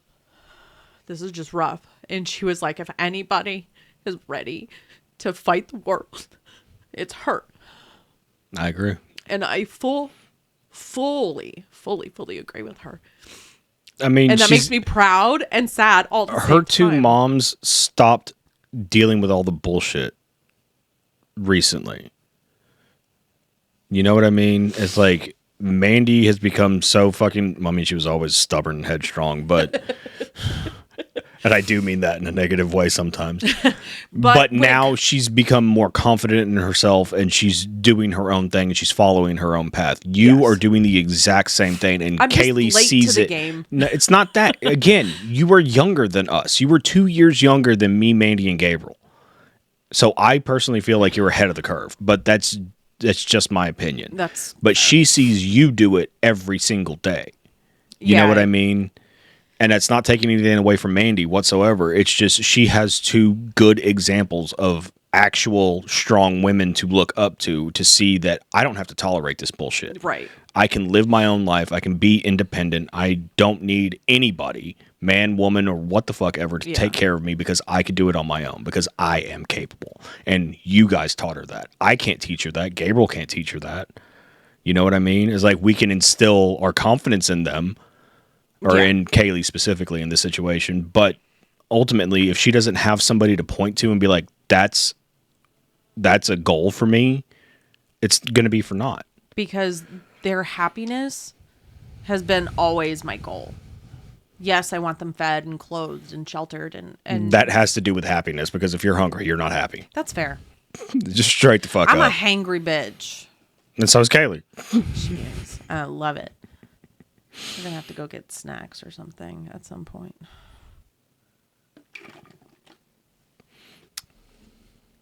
S1: This is just rough. And she was like, if anybody is ready to fight the world
S3: It's her.
S2: I agree.
S3: And I fully agree with her.
S2: I mean,
S3: and that makes me proud and sad all the same time.
S2: Her two moms stopped dealing with all the bullshit recently. You know what I mean? It's like Mandy has become so fucking... I mean, she was always stubborn and headstrong, but... And I do mean that in a negative way sometimes. but now she's become more confident in herself, and she's doing her own thing, and she's following her own path. You are doing the exact same thing, and
S3: I'm
S2: Kaylee
S3: just late
S2: sees
S3: to the
S2: it.
S3: Game.
S2: No, it's not that. Again, you were younger than us. You were 2 years younger than me, Mandy, and Gabriel. So I personally feel like you're ahead of the curve, but that's just my opinion. But she sees you do it every single day. You know what I mean? And that's not taking anything away from Mandy whatsoever. It's just she has two good examples of actual strong women to look up to see that I don't have to tolerate this bullshit.
S3: Right.
S2: I can live my own life. I can be independent. I don't need anybody, man, woman, or what the fuck ever, to take care of me because I can do it on my own because I am capable. And you guys taught her that. I can't teach her that. Gabriel can't teach her that. You know what I mean? It's like we can instill our confidence in them, or in Kaylee specifically in this situation. But ultimately, if she doesn't have somebody to point to and be like, that's a goal for me, it's going to be for naught.
S1: Because their happiness has been always my goal. Yes, I want them fed and clothed and sheltered. And
S2: that has to do with happiness, because if you're hungry, you're not happy.
S1: That's fair.
S2: Just straight the fuck
S1: I'm
S2: up.
S1: a hangry bitch.
S2: And so is Kaylee.
S1: She is. I love it. We're going to have to go get snacks or something at some point.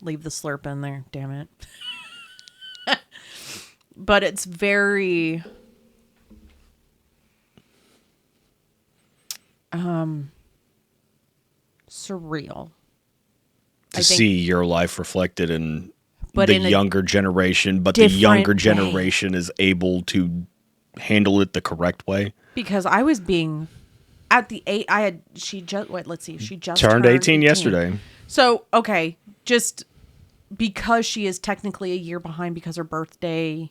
S1: Leave the slurp in there, damn it. But it's very... surreal.
S2: To see your life reflected in
S1: but
S2: the
S1: in
S2: younger generation, but the younger generation is able to handle it the correct way.
S1: Because I was being at the age she just
S2: turned 18 yesterday.
S1: So, okay, just because she is technically a year behind because her birthday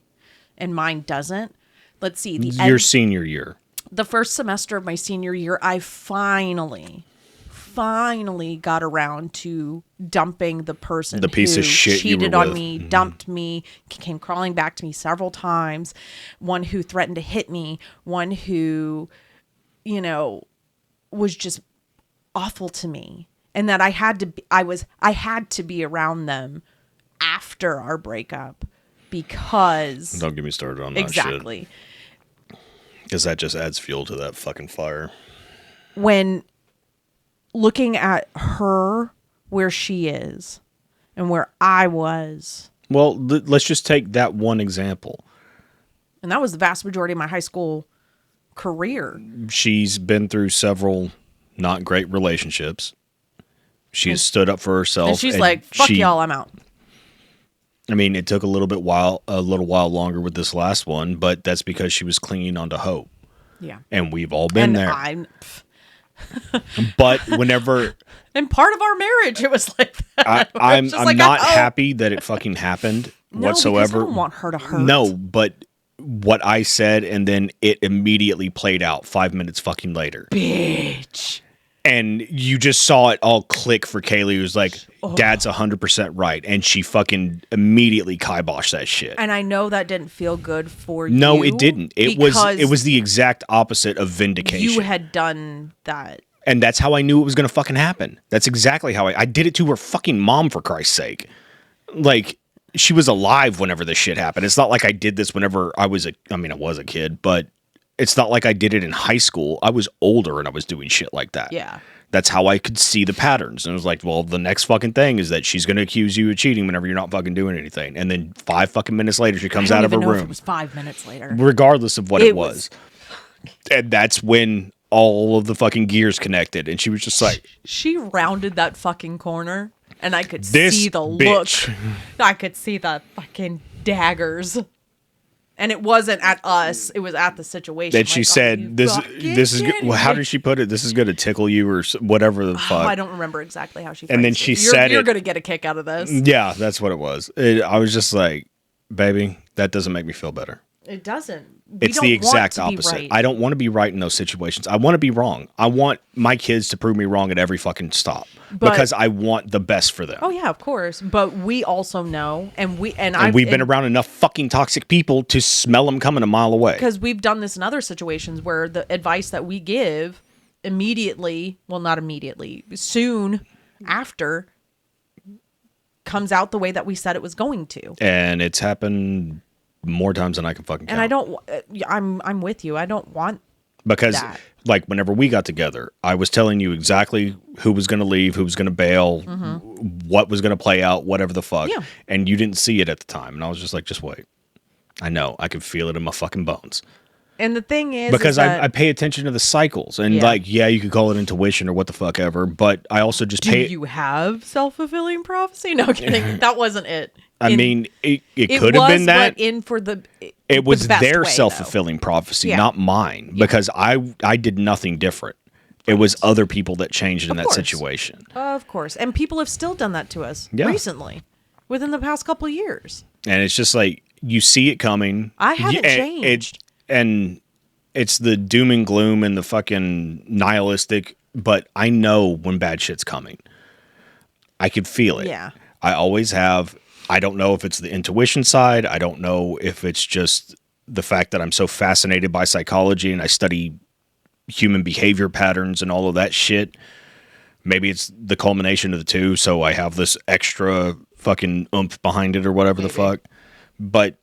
S1: and mine doesn't. Let's see.
S2: Your senior year.
S1: The first semester of my senior year, I finally got around to dumping the person
S2: the piece
S1: who
S2: of shit
S1: cheated
S2: you were
S1: on
S2: with.
S1: me, dumped me, came crawling back to me several times, one who threatened to hit me, one who, was just awful to me, and that I had to be around them after our breakup because
S2: Don't get me started on that
S1: exactly.
S2: shit. Because that just adds fuel to that fucking fire.
S1: When looking at her where she is and where I was.
S2: Well, let's just take that one example.
S1: And that was the vast majority of my high school career.
S2: She's been through several not great relationships. She has stood up for herself.
S1: And she's like, fuck y'all, I'm out.
S2: I mean, it took a little while longer with this last one, but that's because she was clinging onto hope.
S1: Yeah.
S2: And we've all been there.
S1: I'm
S2: but whenever...
S1: And part of our marriage, it was like that.
S2: I'm not happy that it fucking happened whatsoever.
S1: I don't want her to hurt.
S2: No, but what I said, and then it immediately played out 5 minutes fucking later.
S1: Bitch.
S2: And you just saw it all click for Kaylee, who's like, Dad's 100% right. And she fucking immediately kiboshed that shit.
S1: And I know that didn't feel good for you.
S2: No, it didn't. It was the exact opposite of vindication.
S1: You had done that.
S2: And that's how I knew it was going to fucking happen. That's exactly how I did it to her fucking mom, for Christ's sake. Like, she was alive whenever this shit happened. It's not like I did this whenever I was a kid, but it's not like I did it in high school. I was older and I was doing shit like that.
S1: Yeah.
S2: That's how I could see the patterns. And it was like, well, the next fucking thing is that she's going to accuse you of cheating whenever you're not fucking doing anything. And then 5 fucking minutes later, she comes out of her room.
S1: If it was 5 minutes later.
S2: Regardless of what it was. And that's when all of the fucking gears connected. And she was just like...
S1: She rounded that fucking corner and I could see the look. I could see the fucking daggers. And it wasn't at us. It was at the situation.
S2: That she said, this is good. Well, how did she put it? This is going to tickle you or whatever the fuck.
S1: I don't remember exactly how she phrased
S2: And then
S1: it.
S2: she said
S1: you're going to get a kick out of this.
S2: Yeah, that's what it was. I was just like, baby, that doesn't make me feel better.
S1: It doesn't.
S2: It's the exact opposite.
S1: Right.
S2: I don't want to be right in those situations. I want to be wrong. I want my kids to prove me wrong at every fucking stop because I want the best for them.
S1: Oh yeah, of course. But we also know, and we've
S2: been around enough fucking toxic people to smell them coming a mile away.
S1: Because we've done this in other situations where the advice that we give immediately, well, not immediately, soon after, comes out the way that we said it was going to.
S2: And it's happened more times than I can fucking count.
S1: And I'm with you. I don't want
S2: because
S1: that.
S2: Like whenever we got together, I was telling you exactly who was going to leave, who was going to bail, what was going to play out, whatever the fuck.
S1: Yeah.
S2: And you didn't see it at the time. And I was just like, just wait. I know. I can feel it in my fucking bones.
S1: And the thing is,
S2: because I pay attention to the cycles and you could call it intuition or what the fuck ever, but I also just
S1: do you have self-fulfilling prophecy? No kidding. That wasn't it.
S2: I mean, it could have been that.
S1: But
S2: it was their
S1: way,
S2: self-fulfilling prophecy, not mine, because I did nothing different. It was other people that changed in that situation.
S1: Of course. And people have still done that to us recently, within the past couple of years.
S2: And it's just like, you see it coming.
S1: I haven't changed.
S2: And it's the doom and gloom and the fucking nihilistic, but I know when bad shit's coming. I could feel it.
S1: Yeah.
S2: I always have. I don't know if it's the intuition side. I don't know if it's just the fact that I'm so fascinated by psychology and I study human behavior patterns and all of that shit. Maybe it's the culmination of the two, so I have this extra fucking oomph behind it or whatever the fuck. But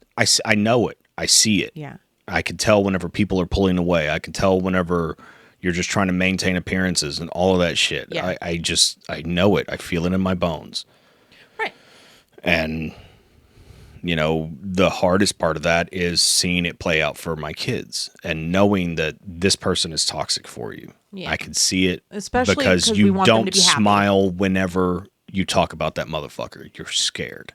S2: I know it. I see it.
S1: Yeah.
S2: I can tell whenever people are pulling away. I can tell whenever you're just trying to maintain appearances and all of that shit.
S1: Yeah.
S2: I know it. I feel it in my bones.
S1: Right.
S2: And, the hardest part of that is seeing it play out for my kids and knowing that this person is toxic for you. Yeah. I can see it.
S1: Especially
S2: because you
S1: we want them to
S2: don't
S1: be happy.
S2: smile whenever you talk about that motherfucker. You're scared.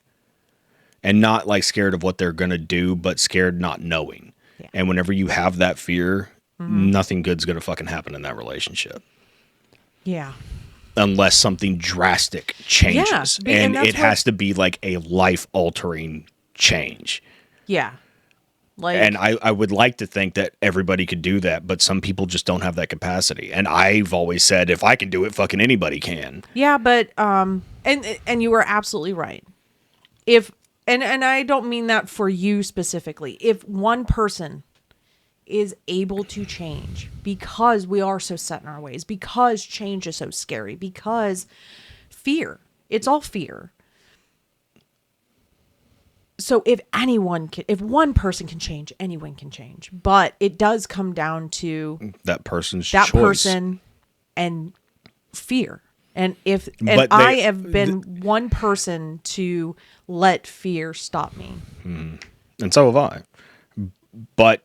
S2: And not like scared of what they're going to do, but scared not knowing. Yeah. And whenever you have that fear, nothing good's going to fucking happen in that relationship.
S1: Yeah.
S2: Unless something drastic changes.
S1: Yeah,
S2: and it has to be like a life-altering change.
S1: Yeah.
S2: And I would like to think that everybody could do that, but some people just don't have that capacity. And I've always said, if I can do it, fucking anybody can.
S1: Yeah, but, and you were absolutely right. And I don't mean that for you specifically. If one person is able to change because we are so set in our ways, because change is so scary, because fear, it's all fear. So if one person can change, anyone can change. But it does come down to
S2: that person's choice.
S1: Person and fear. And I have been one person to let fear stop me.
S2: And so have I. But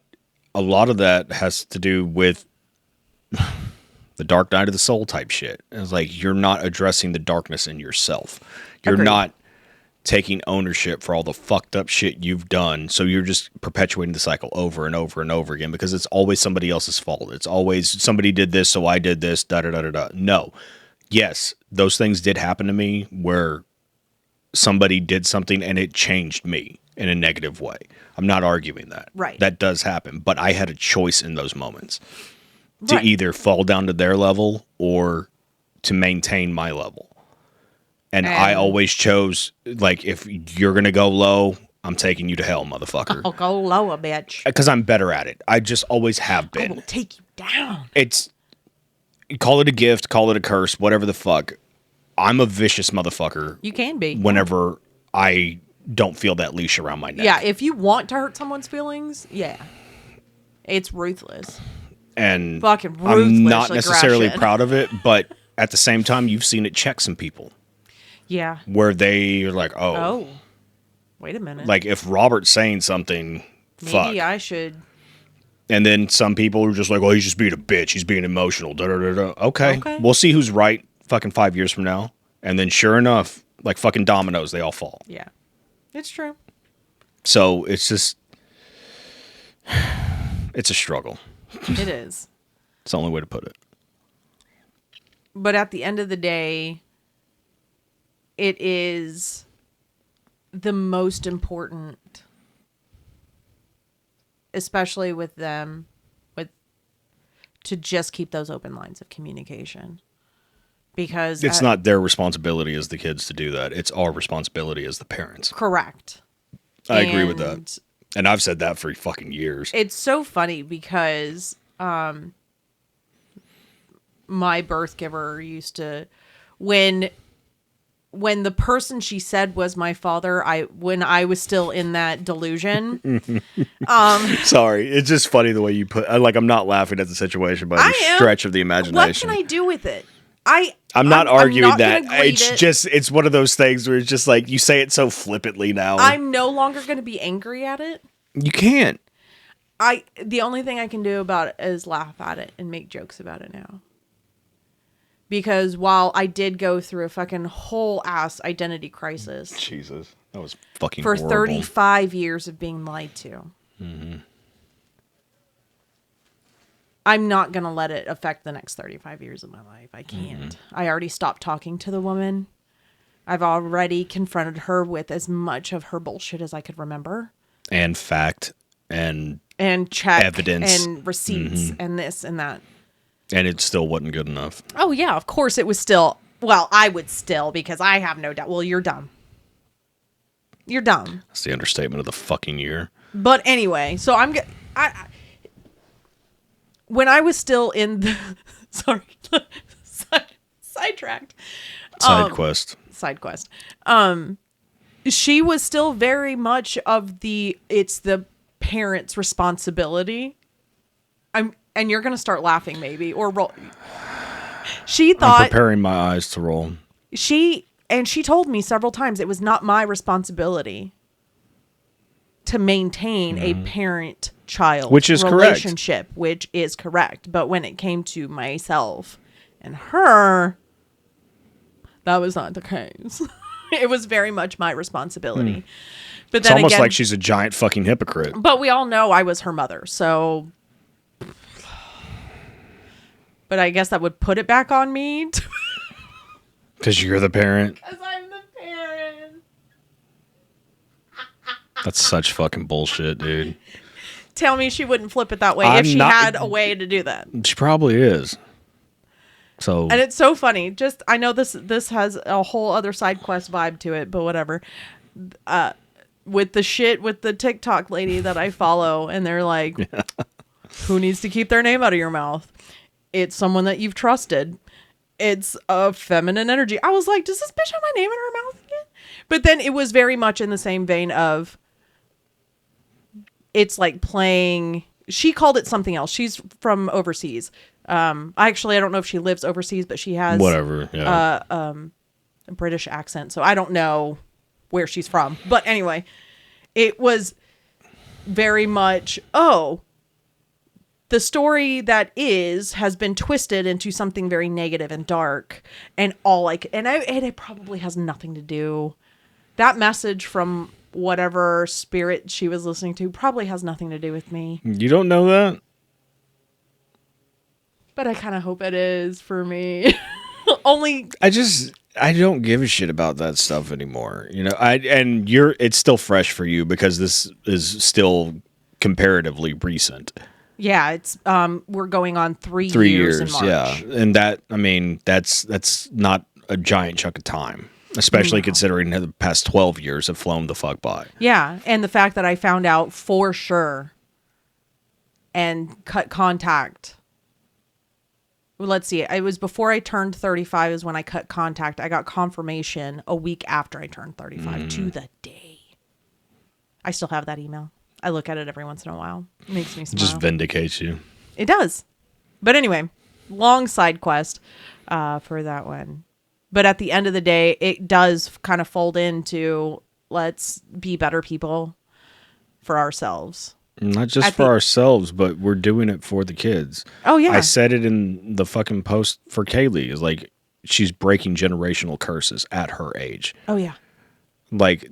S2: a lot of that has to do with the dark night of the soul type shit. It's like you're not addressing the darkness in yourself. You're not taking ownership for all the fucked up shit you've done. So you're just perpetuating the cycle over and over and over again because it's always somebody else's fault. It's always somebody did this, so I did this, da-da-da-da-da. No. Yes, those things did happen to me where somebody did something and it changed me in a negative way. I'm not arguing that.
S1: Right.
S2: That does happen. But I had a choice in those moments to either fall down to their level or to maintain my level. And I always chose, like, if you're going to go low, I'm taking you to hell, motherfucker.
S1: I'll go lower, bitch.
S2: Because I'm better at it. I just always have been.
S1: I will take you down.
S2: Call it a gift, call it a curse, whatever the fuck. I'm a vicious motherfucker.
S1: You can be.
S2: Whenever I don't feel that leash around my neck.
S1: Yeah, if you want to hurt someone's feelings, it's ruthless.
S2: And
S1: fucking ruthless.
S2: I'm not necessarily proud of it, but at the same time, you've seen it check some people.
S1: Yeah.
S2: Where they are like, oh,
S1: wait a minute.
S2: Like if Robert's saying something,
S1: maybe I should.
S2: And then some people are just like, oh, he's just being a bitch. He's being emotional. Da, da, da, da. Okay. We'll see who's right fucking 5 years from now. And then sure enough, like fucking dominoes, they all fall.
S1: Yeah. It's true.
S2: So it's just, It's a struggle.
S1: It is.
S2: It's the only way to put it.
S1: But at the end of the day, it is the most important, especially with them, to just keep those open lines of communication. Because
S2: it's not their responsibility as the kids to do that. It's our responsibility as the parents.
S1: Correct.
S2: I agree with that. And I've said that for fucking years.
S1: It's so funny because my birth giver used to, when the person she said was my father, when I was still in that delusion.
S2: Sorry, it's just funny the way you put. I'm not laughing at the situation, but a stretch of the imagination.
S1: What can I do with it?
S2: I'm not arguing
S1: I'm not
S2: that. It's one of those things where it's just like you say it so flippantly now.
S1: I'm no longer going to be angry at it.
S2: You can't.
S1: The only thing I can do about it is laugh at it and make jokes about it now. Because while I did go through a fucking whole ass identity crisis.
S2: Jesus, that was fucking
S1: for
S2: horrible.
S1: 35 years of being lied to. Mm-hmm. I'm not going to let it affect the next 35 years of my life. I can't. Mm-hmm. I already stopped talking to the woman. I've already confronted her with as much of her bullshit as I could remember. And
S2: fact and
S1: check
S2: evidence
S1: and receipts and this and that.
S2: And it still wasn't good enough.
S1: Oh, yeah. Of course it was still. Well, I would still, because I have no doubt. Well, you're dumb. You're dumb.
S2: That's the understatement of the fucking year.
S1: But anyway, so when I was still in the... Sorry. Sidetracked.
S2: Side quest.
S1: She was still very much of it's the parent's responsibility. And you're going to start laughing maybe, or roll. She thought...
S2: I'm preparing my eyes to roll.
S1: She told me several times it was not my responsibility to maintain a parent-child relationship,
S2: correct.
S1: Which is correct. But when it came to myself and her, that was not the case. It was very much my responsibility. But then
S2: it's almost like she's a giant fucking hypocrite.
S1: But we all know I was her mother, so... But I guess that would put it back on me.
S2: Because you're the parent?
S1: Because I'm the parent.
S2: That's such fucking bullshit, dude.
S1: Tell me she wouldn't flip it that way if she had a way to do that.
S2: She probably is. So,
S1: and it's so funny. Just, I know this has a whole other side quest vibe to it, but whatever. With the TikTok lady that I follow, and they're like, who needs to keep their name out of your mouth? It's someone that you've trusted. It's a feminine energy. I was like, does this bitch have my name in her mouth again? But then it was very much in the same vein of, it's like playing, she called it something else. She's from overseas. I don't know if she lives overseas, but she has a British accent. So I don't know where she's from. But anyway, it was very much, the story that has been twisted into something very negative and dark, and it probably has nothing to do. That message from whatever spirit she was listening to probably has nothing to do with me.
S2: You don't know that?
S1: But I kind of hope it is for me.
S2: I don't give a shit about that stuff anymore. You know, it's still fresh for you because this is still comparatively recent.
S1: Yeah, it's we're going on 3
S2: years
S1: in March.
S2: Yeah, and that's not a giant chunk of time, especially considering the past 12 years have flown the fuck by.
S1: Yeah, and the fact that I found out for sure and cut contact. Well, let's see. It was before I turned 35 is when I cut contact. I got confirmation a week after I turned 35 to the day. I still have that email. I look at it every once in a while. It makes me smile.
S2: Just vindicates you.
S1: It does. But anyway, long side quest for that one. But at the end of the day, it does kind of fold into let's be better people for ourselves.
S2: Not just for ourselves, but we're doing it for the kids.
S1: Oh, yeah.
S2: I said it in the fucking post for Kaylee. Is like she's breaking generational curses at her age.
S1: Oh, yeah.
S2: Like,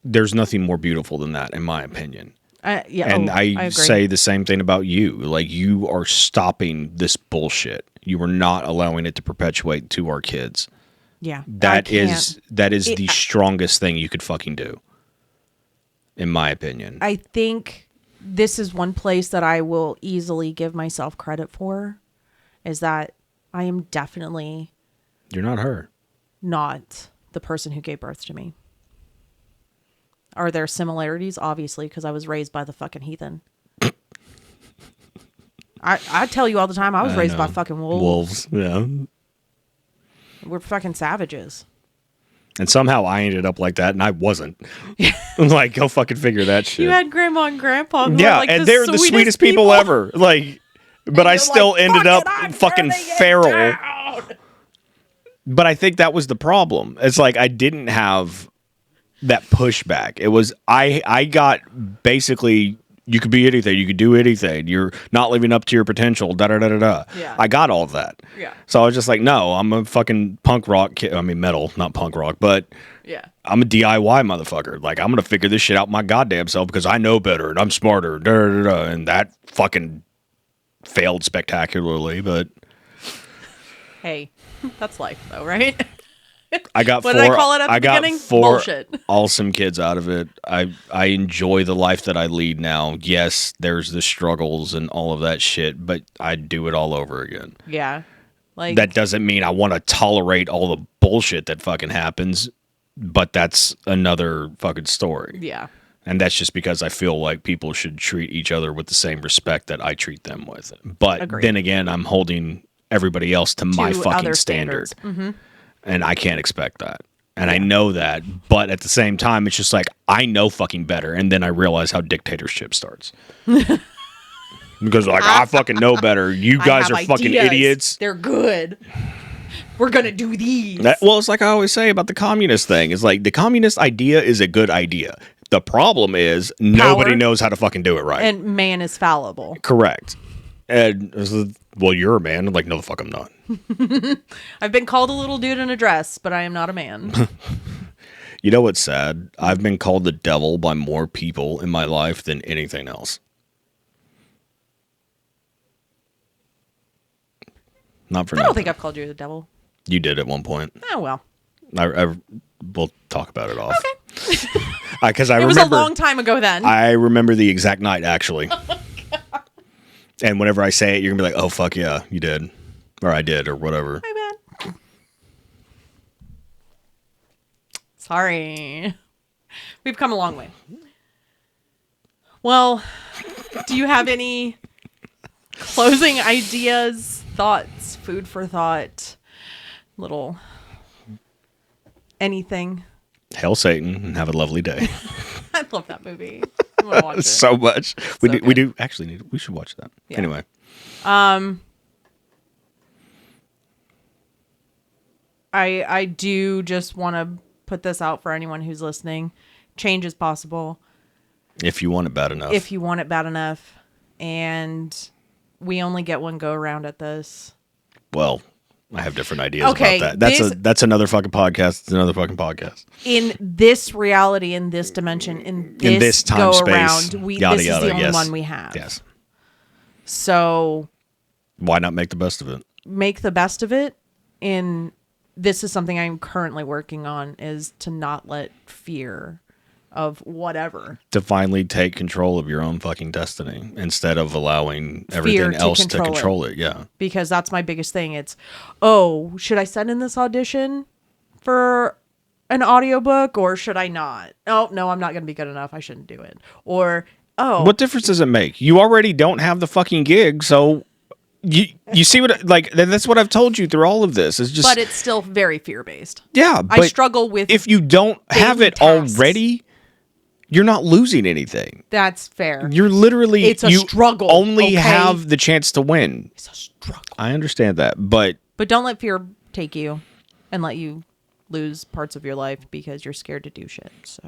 S2: there's nothing more beautiful than that, in my opinion. And I
S1: agree.
S2: say the same thing about you. Like, you are stopping this bullshit. You are not allowing it to perpetuate to our kids.
S1: Yeah.
S2: That is the strongest thing you could fucking do, in my opinion.
S1: I think this is one place that I will easily give myself credit for, is that I am definitely
S2: You're not her.
S1: not the person who gave birth to me. Are there similarities? Obviously, because I was raised by the fucking heathen. I tell you all the time, I was raised by fucking wolves.
S2: Wolves, yeah.
S1: We're fucking savages.
S2: And somehow I ended up like that, and I wasn't. I'm like, go fucking figure that shit.
S1: You had grandma and grandpa who
S2: yeah,
S1: were like
S2: and they're the sweetest people ever. Like, but I still ended up fucking feral. But I think that was the problem. It's like I didn't have that pushback. It was I got basically, you could be anything, you could do anything. You're not living up to your potential. Da da da da da.
S1: Yeah.
S2: I got all of that.
S1: Yeah.
S2: So I was just like, no, I'm a fucking punk rock kid. I mean, metal, not punk rock, but
S1: yeah,
S2: I'm a DIY motherfucker. Like, I'm gonna figure this shit out my goddamn self because I know better and I'm smarter. Da da da. And that fucking failed spectacularly, but
S1: hey, that's life though, right?
S2: I got
S1: what
S2: four.
S1: did I call it at the
S2: I got
S1: beginning?
S2: four
S1: Bullshit.
S2: awesome kids out of it. I enjoy the life that I lead now. Yes, there's the struggles and all of that shit, but I'd do it all over again.
S1: Yeah, like
S2: That doesn't mean I want to tolerate all the bullshit that fucking happens, but that's another fucking story.
S1: Yeah.
S2: And that's just because I feel like people should treat each other with the same respect that I treat them with. But
S1: Agreed.
S2: then again, I'm holding everybody else to my fucking
S1: other
S2: standard.
S1: standards.
S2: And I can't expect that. And I know that. But at the same time, it's just like, I know fucking better. And then I realize how dictatorship starts. Because like, I fucking know better. You guys are fucking idiots.
S1: They're good. We're going to do these.
S2: Well, it's like I always say about the communist thing. It's like, the communist idea is a good idea. The problem is nobody knows how to fucking do it right.
S1: And man is fallible.
S2: Correct. And well, you're a man. I'm like, no, the fuck I'm not.
S1: I've been called a little dude in a dress, but I am not a man.
S2: You know what's sad? I've been called the devil by more people in my life than anything else. Not for
S1: I
S2: nothing.
S1: don't think I've called you the devil.
S2: You did at one point.
S1: Oh, well.
S2: We'll talk about it off.
S1: Okay.
S2: Because I
S1: It
S2: remember,
S1: was a long time ago then.
S2: I remember the exact night, actually. And whenever I say it, you're going to be like, oh, fuck yeah, you did. Or I did, or whatever.
S1: My bad. Sorry. We've come a long way. Well, do you have any closing ideas, thoughts, food for thought, little anything?
S2: Hail Satan and have a lovely day.
S1: I love that movie. I want to watch it.
S2: So much. We do actually need. We should watch that.
S1: Yeah.
S2: Anyway.
S1: I do just want to put this out for anyone who's listening. Change is possible
S2: If you want it bad enough.
S1: if you want it bad enough, and we only get one go around at this.
S2: Well, I have different ideas
S1: Okay,
S2: about that. That's another fucking podcast. It's another fucking podcast.
S1: In this reality, in this dimension, in this
S2: time,
S1: go
S2: space,
S1: around,
S2: yada,
S1: this
S2: yada,
S1: is the only
S2: yes.
S1: one we have.
S2: Yes.
S1: So
S2: Why not make the best of it?
S1: make the best of it. This is something I'm currently working on, is to not let fear of whatever.
S2: To finally take control of your own fucking destiny instead of allowing everything
S1: to
S2: else to
S1: control
S2: control it. Yeah.
S1: Because that's my biggest thing. It's, oh, should I send in this audition for an audiobook or should I not? Oh, no, I'm not going to be good enough. I shouldn't do it. Or, oh.
S2: What difference does it make? You already don't have the fucking gig, so you see what, like, that's what I've told you through all of this. It's just,
S1: But it's still very fear-based.
S2: yeah, but
S1: I struggle with
S2: if you don't have
S1: daily
S2: it
S1: tasks.
S2: already, you're not losing anything.
S1: That's fair.
S2: You're literally,
S1: It's a
S2: you
S1: struggle,
S2: only
S1: okay?
S2: have the chance to win.
S1: It's a struggle.
S2: I understand that, but
S1: But don't let fear take you and let you lose parts of your life because you're scared to do shit. So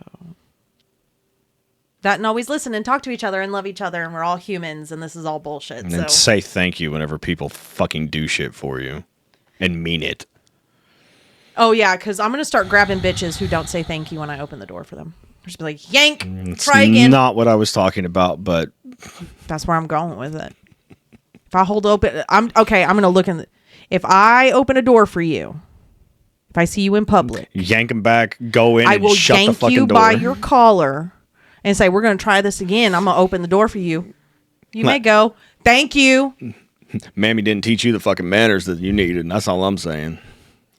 S1: that, and always listen and talk to each other and love each other, and we're all humans and this is all bullshit.
S2: and then say thank you whenever people fucking do shit for you and mean it.
S1: Oh yeah, because I'm gonna start grabbing bitches who don't say thank you when I open the door for them. Just be like, yank,
S2: It's
S1: try again.
S2: not what I was talking about, but
S1: That's where I'm going with it. If I hold open, I'm going to look in. If I open a door for you, if I see you in public,
S2: yank him back, go in,
S1: I
S2: and
S1: will
S2: shut the
S1: yank
S2: fucking
S1: you
S2: door.
S1: by your collar and say, we're going to try this again. I'm going to open the door for you. You may go. Thank you.
S2: Mammy didn't teach you the fucking manners that you needed, and that's all I'm saying.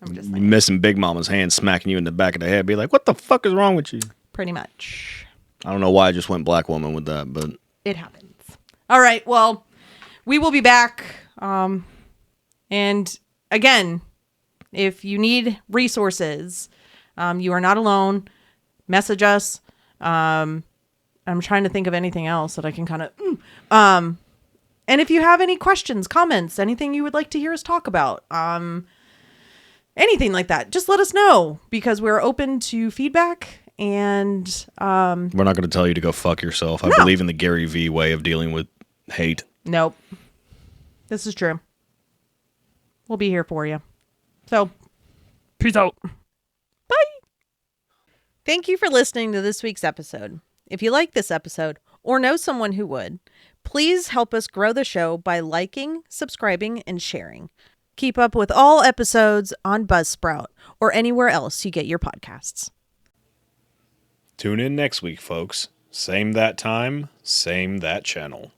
S1: I'm just
S2: You
S1: saying.
S2: missing Big Mama's hand, smacking you in the back of the head, be like, what the fuck is wrong with you?
S1: Pretty much.
S2: I don't know why I just went black woman with that, but
S1: It happens. All right. Well, we will be back. And again, if you need resources, you are not alone. Message us. I'm trying to think of anything else that I can kind of. And if you have any questions, comments, anything you would like to hear us talk about, anything like that, just let us know because we're open to feedback. And
S2: we're not going to tell you to go fuck yourself. I believe in the Gary V way of dealing with hate.
S1: Nope. This is true. We'll be here for you. So,
S3: Peace out.
S1: bye. Thank you for listening to this week's episode. If you like this episode or know someone who would, please help us grow the show by liking, subscribing, and sharing. Keep up with all episodes on Buzzsprout or anywhere else you get your podcasts.
S2: Tune in next week, folks. Same that time, same that channel.